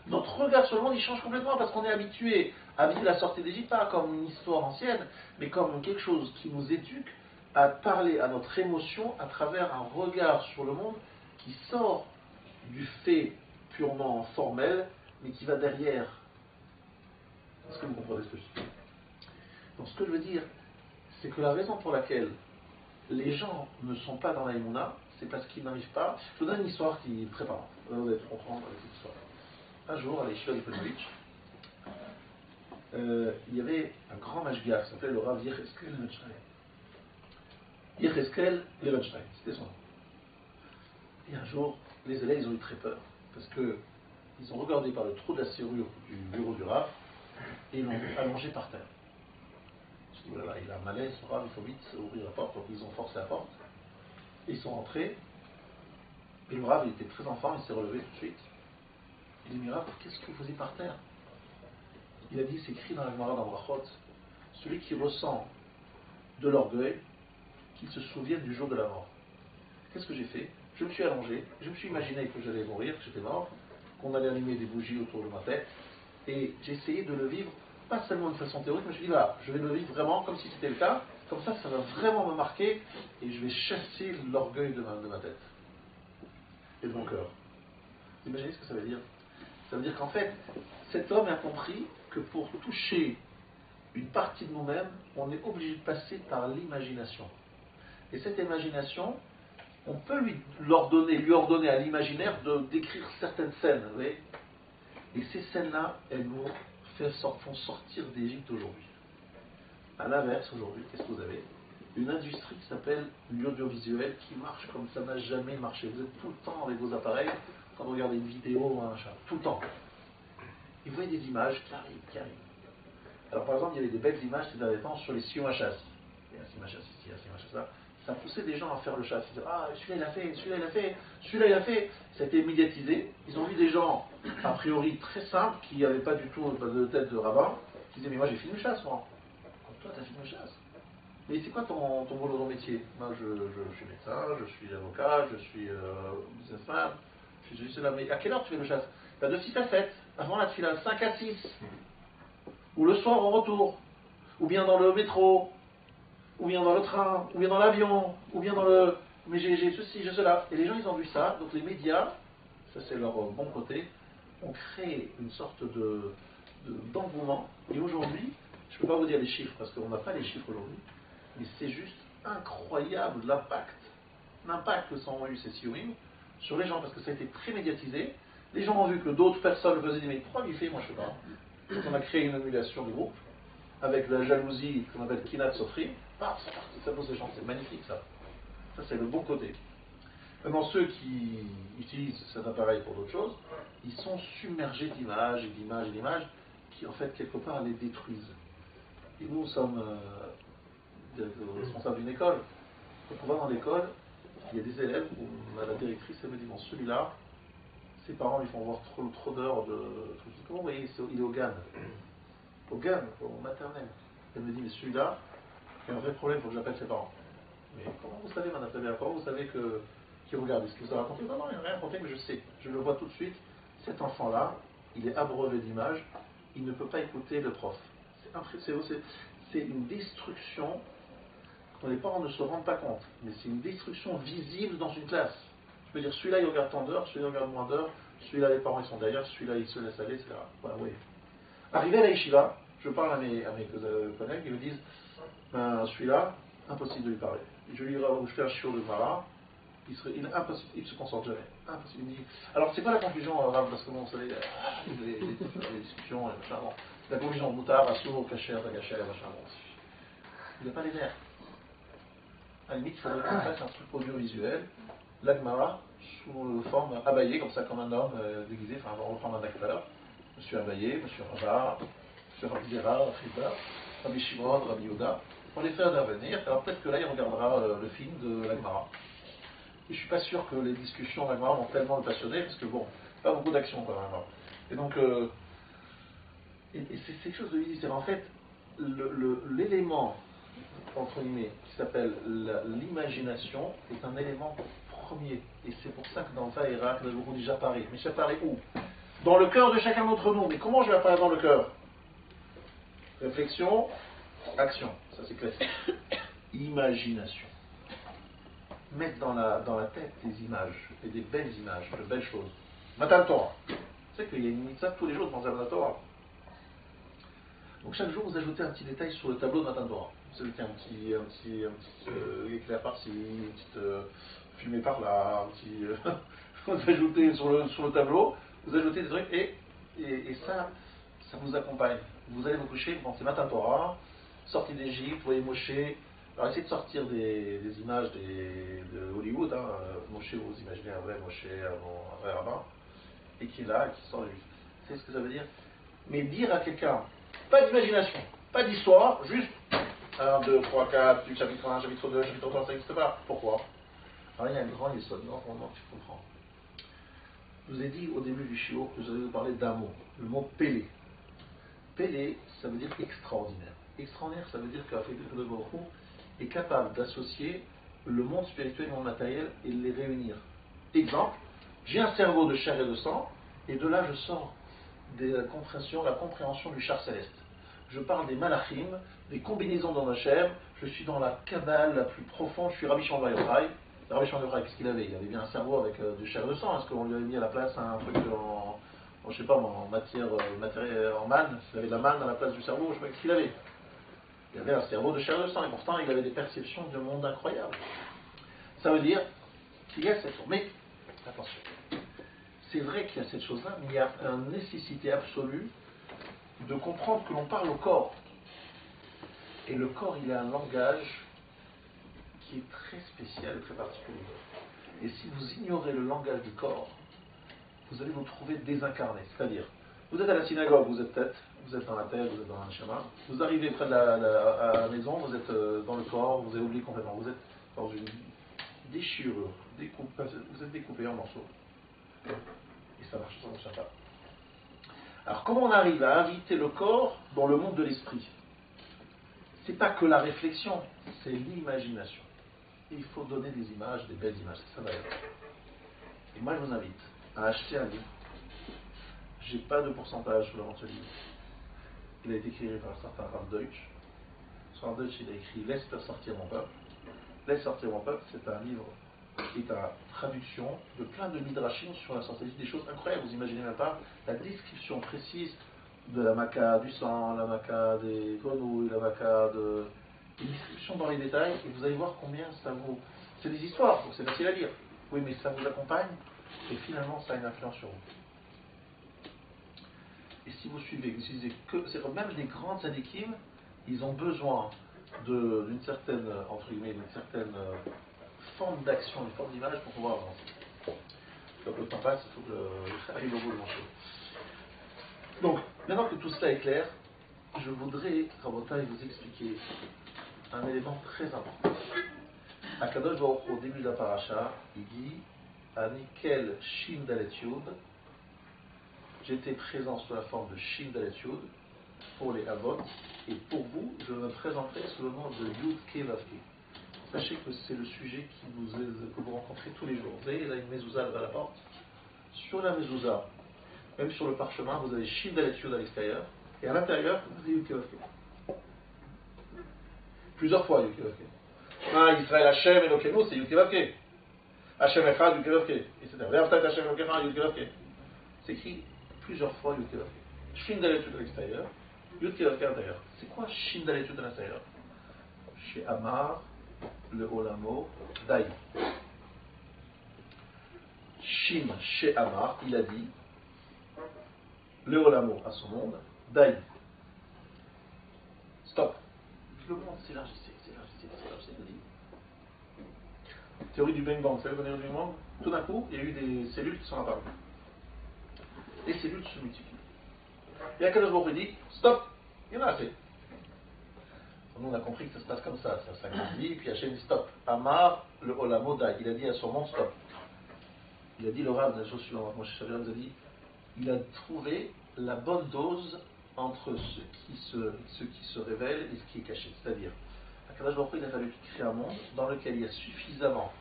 Notre regard sur le monde, il change complètement parce qu'on est habitué à vivre la sortie d'Égypte, pas comme une histoire ancienne, mais comme quelque chose qui nous éduque à parler à notre émotion à travers un regard sur le monde qui sort du fait purement formel, mais qui va derrière. Est-ce que vous comprenez ce que je dis? Donc ce que je veux dire, c'est que la raison pour laquelle les gens ne sont pas dans la Emouna, c'est parce qu'ils n'arrivent pas. Je vous donne une histoire qui est très parlante. Vous allez comprendre avec cette histoire. Un jour, à l'Yeshiva de Ponevezh, il y avait un grand mashgiach qui s'appelait le Rav Yecheskel Levenstein. Yecheskel Levenstein, c'était son nom. Et un jour, les élèves ils ont eu très peur, parce qu'ils ont regardé par le trou de la serrure du bureau du Rav, et ils l'ont allongé par terre. Je dis, voilà, il a un malaise, ce Rav, il faut vite ouvrir la porte, donc ils ont forcé la porte, et ils sont rentrés, et le Rav, il était très enfant, il s'est relevé tout de suite. Il dit, mais Rav, qu'est-ce que vous faisiez par terre? Il a dit, c'est écrit dans la Gemara dans Brachot, celui qui ressent de l'orgueil, qu'il se souvienne du jour de la mort. Qu'est-ce que j'ai fait? Je me suis allongé, je me suis imaginé que j'allais mourir, que j'étais mort, qu'on allait allumer des bougies autour de ma tête, et j'ai essayé de le vivre, pas seulement de façon théorique, mais je me suis dit, voilà, je vais le vivre vraiment comme si c'était le cas, comme ça va vraiment me marquer, et je vais chasser l'orgueil de ma tête, et de mon cœur. Vous imaginez ce que ça veut dire? Ça veut dire qu'en fait, cet homme a compris que pour toucher une partie de nous-mêmes, on est obligé de passer par l'imagination. Et cette imagination, on peut lui ordonner à l'imaginaire de décrire certaines scènes, vous voyez. Et ces scènes-là, elles nous font sortir d'Égypte aujourd'hui. À l'inverse, aujourd'hui, qu'est-ce que vous avez? Une industrie qui s'appelle l'audiovisuel qui marche comme ça n'a jamais marché. Vous êtes tout le temps avec vos appareils, quand vous regardez une vidéo ou un machin, tout le temps. Et vous voyez des images qui arrivent. Alors par exemple, il y avait des belles images ces derniers temps sur les siomachass. Il y a un siomachass ici, il y a un siomachass là. Ça poussait des gens à faire le chasse. Ils disaient, ah, celui-là il a fait, celui-là il a fait, celui-là il a fait. Ça a été médiatisé. Ils ont vu des gens, a priori très simples, qui n'avaient pas du tout de tête de rabbin, qui disaient, mais moi j'ai filmé chasse, moi. Toi, t'as filmé chasse. Mais c'est quoi ton boulot, ton métier? Moi, je suis médecin, je suis avocat, je suis businessman, je suis cela. Mais à quelle heure tu fais le chasse? Bah, de 6 à 7. Avant la file, 5 à 6. Ou le soir au retour. Ou bien dans le métro. Ou bien dans le train, ou bien dans l'avion, ou bien dans le... Mais j'ai ceci, j'ai cela. Et les gens, ils ont vu ça. Donc les médias, ça c'est leur bon côté, ont créé une sorte d'engouement. Et aujourd'hui, je ne peux pas vous dire les chiffres, parce qu'on n'a pas les chiffres aujourd'hui, mais c'est juste incroyable l'impact que ça ont eu ces sionim sur les gens, parce que ça a été très médiatisé. Les gens ont vu que d'autres personnes le faisaient, mais pourquoi il fait, moi je ne sais pas. Donc on a créé une émulation du groupe, avec la jalousie qu'on appelle Kinat Sofri, ça pose des gens, c'est magnifique ça. Ça c'est le bon côté. Maintenant ceux qui utilisent cet appareil pour d'autres choses, ils sont submergés d'images et d'images et d'images qui en fait quelque part les détruisent. Et nous sommes responsables d'une école. Quand on va dans l'école, il y a des élèves où la directrice elle me dit bon celui-là, ses parents lui font voir trop d'heures de trucs. Comment vous voyez, il est au GAN. Au GAN, au maternel. Elle me dit, mais celui-là, il y a un vrai problème, il faut que j'appelle ses parents. Mais comment vous savez, madame Tabella, comment vous savez qu'il regarde? Est-ce que vous avez raconté? Non, il n'y a rien raconté, mais je sais. Je le vois tout de suite. Cet enfant-là, il est abreuvé d'images, il ne peut pas écouter le prof. C'est une destruction dont les parents ne se rendent pas compte. Mais c'est une destruction visible dans une classe. Je veux dire, celui-là il regarde tant d'heures, celui-là il regarde moins d'heures, celui-là les parents ils sont derrière, celui-là il se laisse aller, etc. Voilà, oui. Arrivé à la yeshiva, je parle à mes collègues, ils me disent ben, celui-là, impossible de lui parler. Je fais un shiur de Mara, il est impossible, il ne se concentre jamais. Impossible. Il me dit, alors c'est quoi la conclusion, Rav, parce que bon, vous savez, les discussions, machin, bon. La conclusion, Moutar, Assour, Kacher, Tagacher, machin, bon. Il n'a pas les nerfs. À la limite, il faudrait qu'on fasse un truc audiovisuel, l'Agmara, sous forme abayée, comme ça, comme un homme déguisé, enfin, on va reprendre un acteur. Monsieur Abayé, Monsieur Rabat, Monsieur Rabbi Zera, Rabbi Rabbi Shimon, Rabbi Yoda. On les fait intervenir, alors peut-être que là, il regardera le film de l'Agmara. Et je ne suis pas sûr que les discussions d'Agmara vont tellement le passionner, parce que bon, pas beaucoup d'action quand même. Et donc, et c'est quelque chose de visible. En fait, l'élément, entre guillemets, qui s'appelle l'imagination, est un élément premier. Et c'est pour ça que dans Vaïra, le jour où dit j'apparais. Mais j'apparais où? Dans le cœur de chacun d'entre nous. Mais comment je vais apparaître dans le cœur? Réflexion, action. Ça c'est classique. Imagination. Mettre dans la tête des images, et des belles images, de belles choses. Matan Torah. Vous savez qu'il y a une mitzvah tous les jours dans Matan Torah. Donc chaque jour, vous ajoutez un petit détail sur le tableau de Matan Torah. Vous ajoutez un petit éclair par-ci, une petite fumée par-là, un petit... vous ajoutez sur le tableau, vous ajoutez des trucs, et ça vous accompagne. Vous allez vous coucher, bon, c'est Matan Torah, sortie d'Égypte, vous voyez Moshe. Alors essayez de sortir des images de Hollywood, hein. Moshe, vous imaginez un vrai Moshe, un vrai rabbin, et qui est là, qui sort de lui. Vous savez ce que ça veut dire? Mais dire à quelqu'un, pas d'imagination, pas d'histoire, juste 1, 2, 3, 4, du chapitre 1, chapitre 2, chapitre 3, ça n'existe pas. Pourquoi? Alors il y a un grand yesod, non, tu comprends. Je vous ai dit au début du shiur que j'allais vous parler d'un mot, le mot Pélé. Pélé, ça veut dire extraordinaire. Extraordinaire, ça veut dire qu'Afrique de Baruch est capable d'associer le monde spirituel et le monde matériel et de les réunir. Exemple, j'ai un cerveau de chair et de sang, et de là je sors la compréhension du char céleste. Je parle des malachim, des combinaisons dans ma chair, je suis dans la cabale la plus profonde, je suis Rabbi Shimon Bar Yochai. Rabbi Shimon Bar Yochai, qu'est-ce qu'il avait? Il avait bien un cerveau avec du chair et de sang. Est-ce qu'on lui avait mis à la place un truc je sais pas, en matière, en manne? Il avait de la manne à la place du cerveau, je sais pas qu'est-ce qu'il avait. Il avait un cerveau de chair et de sang, et pourtant il avait des perceptions de monde incroyables. Ça veut dire qu'il y a cette chose. Mais, attention, c'est vrai qu'il y a cette chose-là, mais il y a une nécessité absolue de comprendre que l'on parle au corps. Et le corps, il a un langage qui est très spécial et très particulier. Et si vous ignorez le langage du corps, vous allez vous trouver désincarné. C'est-à-dire, vous êtes à la synagogue, vous êtes tête, vous êtes dans la tête, vous êtes dans un chemin, vous arrivez près de la maison, vous êtes dans le corps, vous avez oublié complètement, vous êtes dans une déchirure, vous êtes découpé en morceaux. Et ça marche, ça ne marche pas. Alors comment on arrive à inviter le corps dans le monde de l'esprit? C'est pas que la réflexion, c'est l'imagination. Il faut donner des images, des belles images, c'est ça d'ailleurs. Et moi je vous invite à acheter un livre. J'ai pas de pourcentage sur le vente ce livre. Il a été écrit par un certain Rav Deutsch. Sur Rav Deutsch, il a écrit Laisse sortir mon peuple. Laisse sortir mon peuple, c'est un livre qui est une traduction de plein de midrashim sur la sorcellerie, des choses incroyables. Vous imaginez même pas la description précise de la maca du sang, la maca des grenouilles, la maca de... Une description dans les détails, et vous allez voir combien ça vous... C'est des histoires, donc c'est facile à lire. Oui, mais ça vous accompagne, et finalement ça a une influence sur vous. Et si vous suivez, vous utilisez que... C'est même les grandes sadikim, ils ont besoin d'une certaine, entre guillemets, d'une certaine forme d'action, une forme d'image pour pouvoir avancer. Donc le temps passe, il faut que j'arrive au bout de mon show. Donc, maintenant que tout cela est clair, je voudrais, Rabotai, vous expliquer un élément très important. Akadosh Baruch Hu, au début de la paracha, il dit Anikel Shin Dalet Yud. J'étais présent sous la forme de Shin Dalet Yud pour les Avot, et pour vous, je me présenterai sous le nom de Yud Ke Vav Ke. Sachez que c'est le sujet que vous rencontrez tous les jours. Vous voyez, il y a une mezouza à la porte. Sur la mezouza, même sur le parchemin, vous avez Shin Dalet Yud à l'extérieur, et à l'intérieur, vous avez Yud Ke Vav Ke. Plusieurs fois Yud Ke Vav Ke. Shema Israël Hashem Elokeinu, c'est Yud Kei Vav Kei. Hashem Echad, Yud Kei Vav Kei, etc. Ve'ahavta et Hashem Elokecha, Yud Kei Vav Kei. C'est écrit plusieurs fois Yud Kei Vav Kei. Shin Dalet Yud à l'extérieur, Yud Kei Vav Kei à l'intérieur. C'est quoi Shin Dalet Yud à l'intérieur? Chez Amar, le Olamo, Daï. Shin, chez Amar, il a dit, le Olamo à son monde, Daï. Stop. Le monde s'élargissait, il dit. Théorie du Big Bang, vous savez, du Big Bang, tout d'un coup, il y a eu des cellules qui sont apparues. Les cellules se multiplient. Et Akadosh Baruch Hu dit, stop, il y en a assez. Nous, on a compris que ça se passe comme ça grandit, puis Hachem dit stop. Amar, le Olamo Daï, il a dit à son monde stop. Il a dit le Rav, la chose suivante, moi je nous a dit, il a trouvé la bonne dose entre ce qui se révèle et ce qui est caché. C'est-à-dire, à Kadosh Baruch Hu, il a fallu qu'il crée un monde dans lequel il y a suffisamment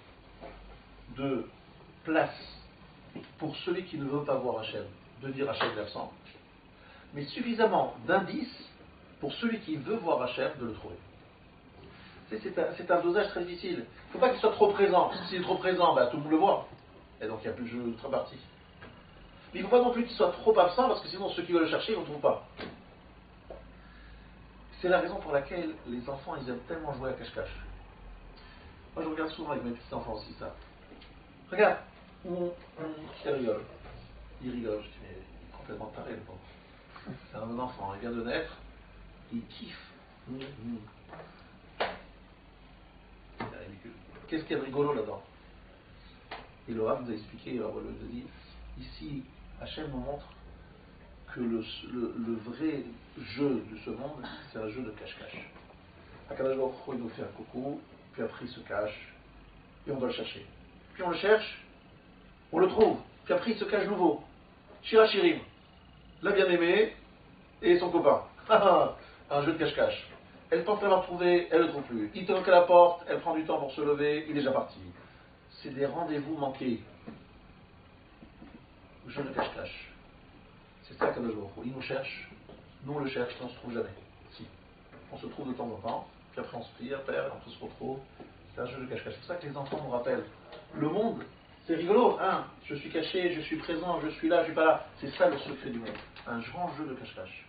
de place pour celui qui ne veut pas voir Hachem, de dire Hachem est absent, mais suffisamment d'indices pour celui qui veut voir Hachem de le trouver. C'est un dosage très difficile. Il ne faut pas qu'il soit trop présent. S'il est trop présent, tout le monde le voit. Et donc il n'y a plus de jeu de partie. Mais il ne faut pas non plus qu'il soit trop absent, parce que sinon ceux qui veulent le chercher, ils ne le trouvent pas. C'est la raison pour laquelle les enfants, ils aiment tellement jouer à cache-cache. Moi je regarde souvent avec mes petits-enfants aussi ça. Regarde, il rigole. Je dis, mais il est complètement taré le pauvre. C'est un bon enfant, il vient de naître, il kiffe. Qu'est-ce qu'il y a de rigolo là-dedans? Et le Rav nous a expliqué, il nous a dit, ici, Hachem nous montre que le vrai jeu de ce monde, c'est un jeu de cache-cache. Akadosh Baruch Hu, il nous fait un coucou, puis après il se cache, et on doit le chercher. Puis on le cherche, on le trouve, puis après il se cache nouveau. Shirachirim, la bien-aimée et son copain. Un jeu de cache-cache. Elle pense l'avoir trouvé, elle ne le trouve plus. Il toque à la porte, elle prend du temps pour se lever, il est déjà parti. C'est des rendez-vous manqués. Jeu de cache-cache. C'est ça qu'Akadosh Baruch Hu. Il nous cherche, nous on le cherche, on ne se trouve jamais. Si. On se trouve de temps en temps, puis après on se prie, après on se retrouve. C'est un jeu de cache-cache. C'est pour ça que les enfants nous rappellent. Le monde, c'est rigolo, hein. Je suis caché, je suis présent, je suis là, je suis pas là. C'est ça le secret du monde. Un grand jeu de cache-cache.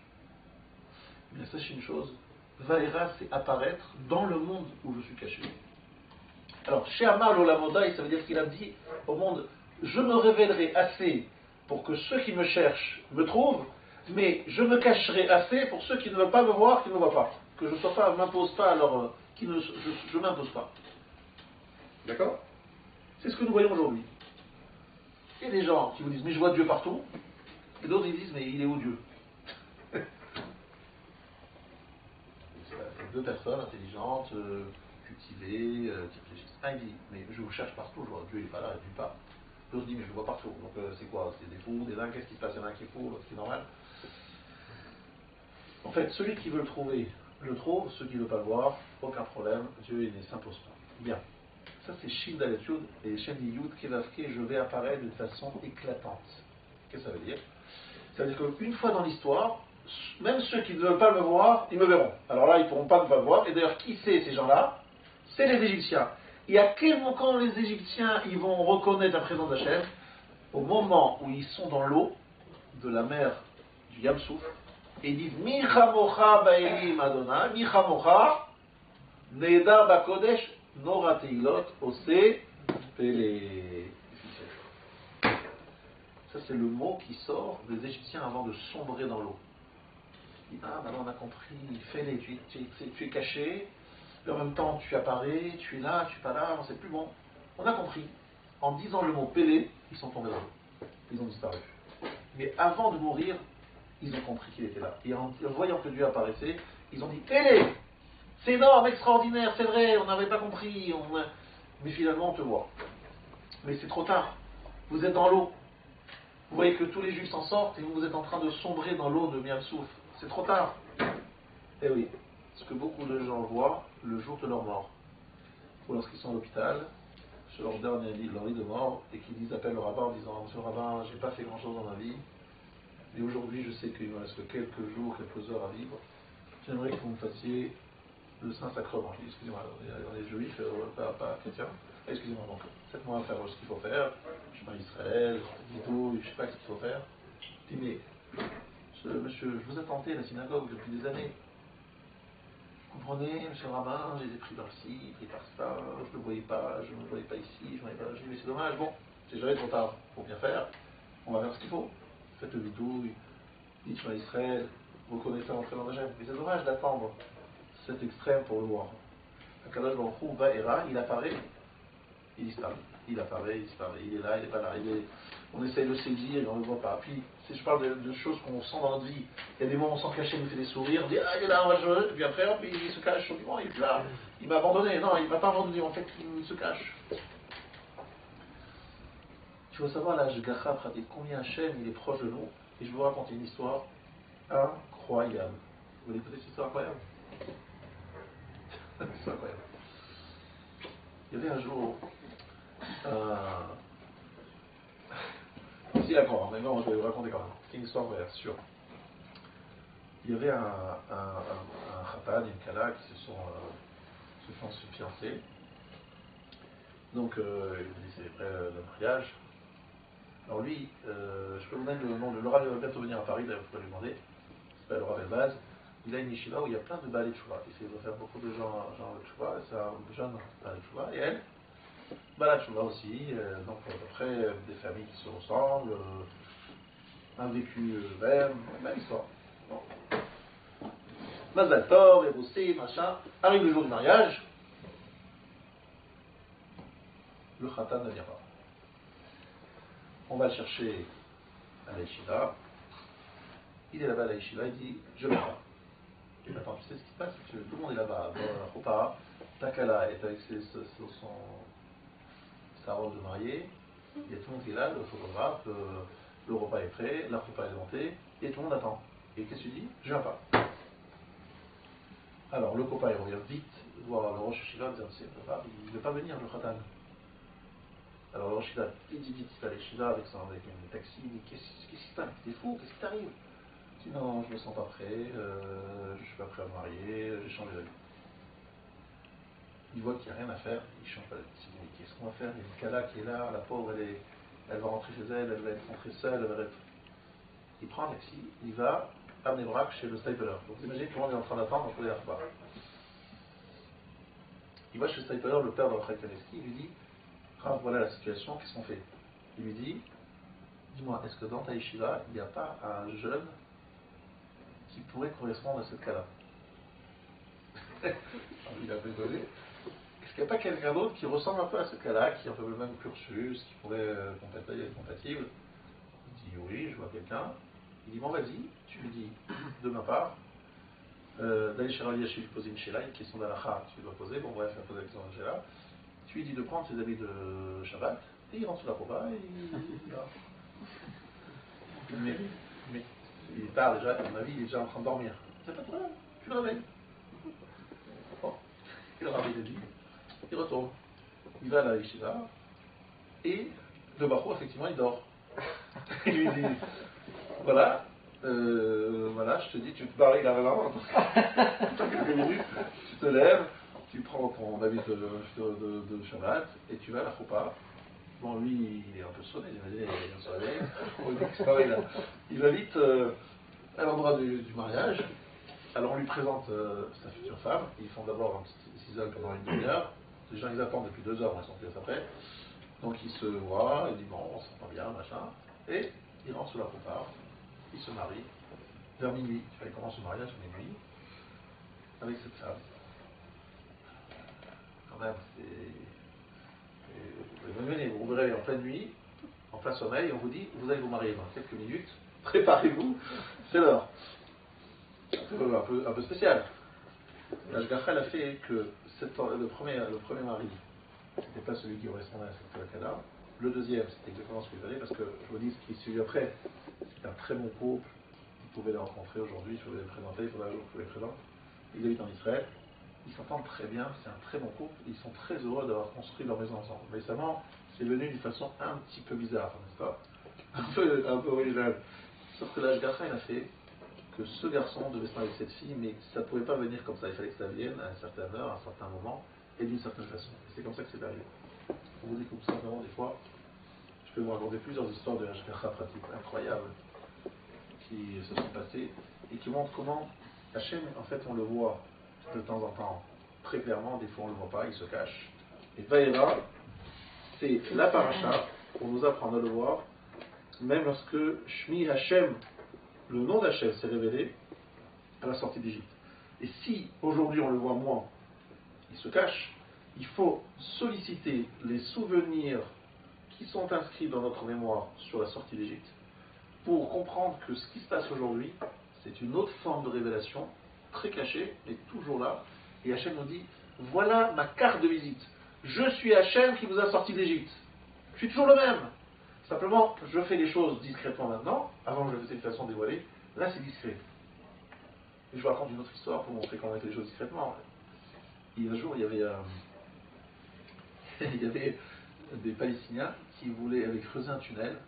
Mais sachez une chose, Vaera, c'est apparaître dans le monde où je suis caché. Alors, chez Amal Olamodaï, ça veut dire qu'il a dit au monde, je me révélerai assez pour que ceux qui me cherchent me trouvent, mais je me cacherai assez pour ceux qui ne veulent pas me voir, qui ne me voient pas. Que je ne m'impose pas, alors je ne m'impose pas. D'accord? C'est ce que nous voyons aujourd'hui. Il y a des gens qui vous disent, mais je vois Dieu partout, et d'autres ils disent, mais il est où Dieu? C'est deux personnes intelligentes, cultivées, qui réfléchissent. Un dit, mais je vous cherche partout, je vois Dieu, il n'est pas là, il n'est pas. L'autre dit, mais je le vois partout. Donc c'est quoi? C'est des fous, des dingues, qu'est-ce qui se passe? Il y en a un qui est fou, l'autre qui est normal. En fait, celui qui veut le trouver, le trouve. Ceux qui ne veulent pas le voir, aucun problème. Dieu, il ne s'impose pas. Bien. Ça, c'est Shin Dalet Yud. Et Shin Yud, Kevavke, je vais apparaître d'une façon éclatante. Qu'est-ce que ça veut dire? Ça veut dire qu'une fois dans l'histoire, même ceux qui ne veulent pas me voir, ils me verront. Alors là, ils ne pourront pas me voir. Et d'ailleurs, qui c'est ces gens-là? C'est les Égyptiens. Et à quel moment, quand les Égyptiens ils vont reconnaître la présence d'Hachem? Au moment où ils sont dans l'eau de la mer du Yam Souf, et ils disent Michamocha Baelim Adonai, Michamocha Nedar Bakodesh Nora Teilot Ose Pele. Ça, c'est le mot qui sort des Égyptiens avant de sombrer dans l'eau. Ils disent, ah, maintenant on a compris, fais-les, tu es caché, et en même temps tu apparais, tu es là, tu es pas là, c'est plus bon. On a compris. En disant le mot Pélé, ils sont tombés dans l'eau. Ils ont disparu. Mais avant de mourir, ils ont compris qu'il était là. Et en voyant que Dieu apparaissait, ils ont dit Pélé, c'est énorme, extraordinaire, c'est vrai, on n'avait pas compris, mais finalement on te voit. Mais c'est trop tard. Vous êtes dans l'eau. Vous voyez que tous les Juifs s'en sortent et vous êtes en train de sombrer dans l'eau de Miam Souf. C'est trop tard. Eh oui, ce que beaucoup de gens voient le jour de leur mort, ou lorsqu'ils sont à l'hôpital, sur leur dernier lit, leur lit de mort, et qu'ils appellent le rabbin en disant, Monsieur le rabbin, j'ai pas fait grand chose dans ma vie, mais aujourd'hui je sais qu'il me reste que quelques jours, quelques heures à vivre. J'aimerais que vous me fassiez le Saint-Sacrement. Je dis, excusez-moi, on est juifs, pas chrétiens. Excusez-moi, donc, faites-moi faire ce qu'il faut faire. Je suis en Israël, Vito, je ne sais pas ce qu'il faut faire. Je dis, mais, monsieur, je vous ai tenté à la synagogue depuis des années. Vous comprenez, monsieur le rabbin, j'ai pris par-ci, pris par-ça, je ne le voyais pas, je ne le voyais pas ici, je ne voyais pas. Je dis, mais c'est dommage, bon, c'est jamais trop tard, il faut bien faire, on va faire ce qu'il faut. Faites le bidouille, dites sur Israël, reconnaissez l'entrée dans le Hachem. Mais c'est dommage d'attendre cet extrême pour le voir. Akadosh Baruch Hu, Ba'era, il apparaît, il disparaît. Il apparaît, il disparaît. Il est là, il n'est pas là. On essaye de saisir et on ne le voit pas. Puis, si je parle de choses qu'on sent dans notre vie, il y a des moments où on sent caché, il nous fait des sourires, on dit ah, il est là, on va jouer. Et puis après, hop, il se cache. On dit bon, il est là, il m'a abandonné. Non, il ne m'a pas abandonné, en fait, il se cache. Il faut savoir, là, Shgacha pratique combien Hachem il est proche de nous. Et je vais vous raconter une histoire incroyable. Vous voulez écouter cette histoire incroyable? C'est incroyable. Il y avait un jour si d'accord, mais non, je vais vous raconter quand même. C'est une histoire vraie, sûr. Il y avait un Khatan et une Kala qui se sont fiancés. Donc, il célébrait le mariage. Alors lui, je peux vous donner le nom de Laura, il va bientôt venir à Paris, d'ailleurs, vous pouvez lui demander. Il s'appelle Laura Belbaz. Il a une yeshiva où il y a plein de balais de chouva. Il fait faire beaucoup de gens de chouva. C'est un jeune balai de chouva. Et elle, balai de chouva aussi. Donc, à peu près des familles qui se ressemblent. Un vécu même histoire. Bon. Mazal Tov, Eroussi, machin. Arrive le jour du mariage. Le Khatan ne vient pas. On va le chercher à la yeshiva. Il est là-bas à la yeshiva, il dit je ne viens pas. Attends, tu sais ce qui se passe? Tout le monde est là-bas. Chopa, Takala est avec sa robe de mariée. Il y a tout le monde qui est là, le photographe, le repas est prêt, la repas est montée, et tout le monde attend. Et qu'est-ce que tu dis? Je viens pas. Alors le copain il revient vite voir le Rosh Hashiva, il ne veut pas venir, le Khatan. Alors le Rosh Hashiva, il dit vite, il va à l'Yeshiva avec un taxi, il dit qu'est-ce qui t'arrive? T'es fou, qu'est-ce qui t'arrive? Il dit non, je me sens pas prêt, je suis pas prêt à me marier, j'ai changé d'avis. Il voit qu'il n'y a rien à faire, il change pas d'avis. Il dit mais qu'est-ce qu'on va faire? Il y a une Kala qui est là, la pauvre, elle va rentrer chez elle, elle va être rentrée seule, elle va être... Il prend un taxi, il va à Nebrak chez le Stapler. Donc vous imaginez tout le monde est en train d'attendre pour les repas. Il va chez le Stapler, le père de Raphaël Kaneski, il lui dit ah, voilà la situation, qu'est-ce qu'on fait? Il lui dit dis-moi, est-ce que dans ta yeshiva, il n'y a pas un jeune qui pourrait correspondre à cette cas-là? Il a un peu étonné. Est-ce qu'il n'y a pas quelqu'un d'autre qui ressemble un peu à ce cas-là, qui a un peu le même cursus, qui pourrait être compatible? Il dit oui, je vois quelqu'un. Il dit bon vas-y, tu lui dis de ma part d'aller chez Rav Yashiv lui poser une sheila, une question d'Alacha tu dois poser, bon bref, il va poser la question de sheila. Tu lui dis de prendre ses habits de Shabbat, et il rentre sous la roba et il va. Mais il est tard déjà, à mon avis, il est déjà en train de dormir. C'est pas de problème, tu le réveilles. Bon, il le réveille de lui, il retourne. Il va à la yeshiva, et le Bachou, effectivement, il dort. Il lui dit voilà, je te dis, tu te barres, il arrive avant, dans quelques minutes, tu te lèves, tu prends ton habit de Shabbat, et tu vas à la choupa. Bon, lui, il est un peu sonné, il vient de se réveiller, il va vite à l'endroit du mariage. Alors on lui présente sa future femme, ils font d'abord un petit isole pendant une demi-heure, les gens ils attendent depuis 2 heures, ils sont plus après. Donc il se voit, il dit bon, on s'entend bien, machin, et il rentre sous la choupa. Il se marie vers minuit. Il commence le mariage à minuit avec cette femme. Quand même, vous vous réveillez en pleine nuit, en plein sommeil, on vous dit vous allez vous marier dans quelques minutes, préparez-vous, c'est l'heure. Un peu spécial. La Shgacha a fait que le premier mari n'était pas celui qui correspondait à cette cas-là. Le deuxième, c'était exactement ce qu'il fallait, parce que je vous dis ce qui suit après, c'est un très bon couple. Vous pouvez les rencontrer aujourd'hui, je vais les présenter, il faudra que vous les présente. Ils habitent en Israël, ils s'entendent très bien, c'est un très bon couple, ils sont très heureux d'avoir construit leur maison ensemble. Récemment, c'est venu d'une façon un petit peu bizarre, n'est-ce pas? Un peu originale. Sauf que la Shgacha, il a fait que ce garçon devait se marier avec cette fille, mais ça ne pouvait pas venir comme ça. Il fallait que ça vienne à une certaine heure, à un certain moment, et d'une certaine façon. Et c'est comme ça que c'est arrivé. On vous dit comme simplement, des fois, je peux vous raconter plusieurs histoires de Hashgacha pratique incroyables qui se sont passées et qui montrent comment Hachem, en fait, on le voit de temps en temps très clairement, des fois on ne le voit pas, il se cache. Et Vaïra, c'est la paracha pour nous apprendre à le voir, même lorsque Shmi Hachem, le nom d'Hachem, s'est révélé à la sortie d'Égypte. Et si aujourd'hui on le voit moins, il se cache, il faut solliciter les souvenirs qui sont inscrits dans notre mémoire sur la sortie d'Égypte pour comprendre que ce qui se passe aujourd'hui, c'est une autre forme de révélation, très cachée, mais toujours là. Et Hachem nous dit, voilà ma carte de visite. Je suis Hachem qui vous a sorti d'Égypte. Je suis toujours le même. Simplement, je fais les choses discrètement maintenant. Avant, je le faisais de façon dévoilée. Là, c'est discret. Et je vous raconte une autre histoire pour montrer comment on fait les choses discrètement. Et un jour, il y avait des Palestiniens qui avaient creusé un tunnel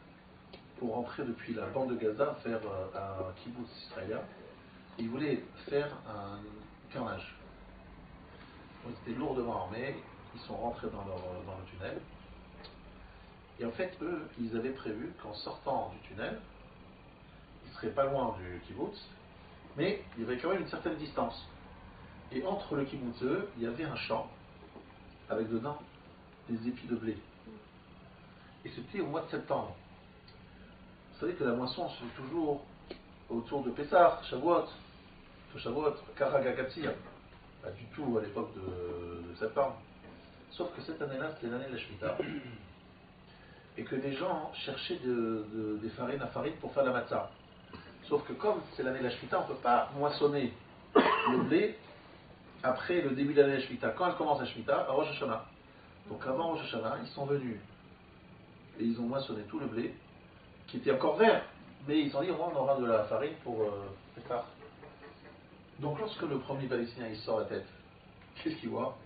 pour rentrer depuis la bande de Gaza vers un kibbutz israélien. Et ils voulaient faire un carnage. Ils étaient lourdement armés, ils sont rentrés dans le tunnel. Et en fait, eux, ils avaient prévu qu'en sortant du tunnel, ils ne seraient pas loin du kibbutz, mais il y avait quand même une certaine distance. Et entre le kibbutz et eux, il y avait un champ avec dedans des épis de blé. Et c'était au mois de septembre. Vous savez que la moisson se fait toujours autour de Pessah, Shavuot, Karagagatzir. Pas du tout à l'époque de septembre. Sauf que cette année-là, c'était l'année de la Shemitah. Et que les gens cherchaient des farines à farine pour faire la matzah. Sauf que comme c'est l'année de la Shemitah, on ne peut pas moissonner le blé après le début de l'année de la Shemitah. Quand elle commence la Shemitah, à Rosh Hashanah. Donc avant Rosh Hashanah, ils sont venus et ils ont moissonné tout le blé, qui était encore vert. Mais ils ont dit, on aura de la farine pour plus tard. Donc lorsque le premier Palestinien il sort la tête, qu'est-ce qu'il voit?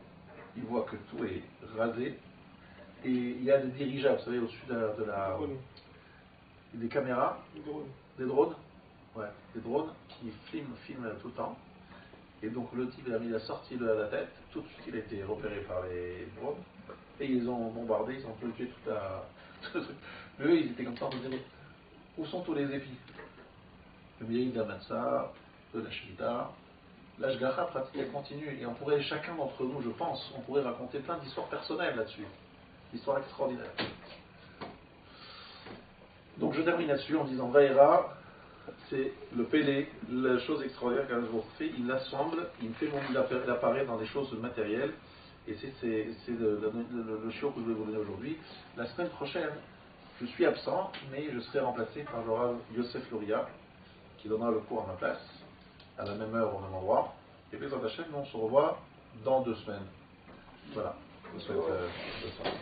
Il voit que tout est rasé. Et il y a des dirigeables, vous savez, au-dessus des caméras, des drones, des drones qui filment tout le temps. Et donc le type il a sorti la tête, tout de suite il a été repéré par les drones, et ils ont bombardé, ils ont bloqué tout le truc. Mais eux ils étaient comme ça en disant, où sont tous les épis? Le mérite de la matzah, de la shmita, la shgacha pratique elle continue, et on pourrait, chacun d'entre nous je pense, on pourrait raconter plein d'histoires personnelles là-dessus. Histoire extraordinaire. Donc je termine là-dessus en disant Vaïra, c'est le Pélé, la chose extraordinaire qu'Akadosh Baruch Hu fait, il l'assemble, il apparaît dans des choses matérielles, et c'est le shiur que je vais vous donner aujourd'hui. La semaine prochaine, je suis absent, mais je serai remplacé par le Rav Yosef Luria, qui donnera le cours à ma place, à la même heure, au même endroit. Et puis, on se revoit dans 2 semaines. Voilà. Je vous souhaite bonne soirée.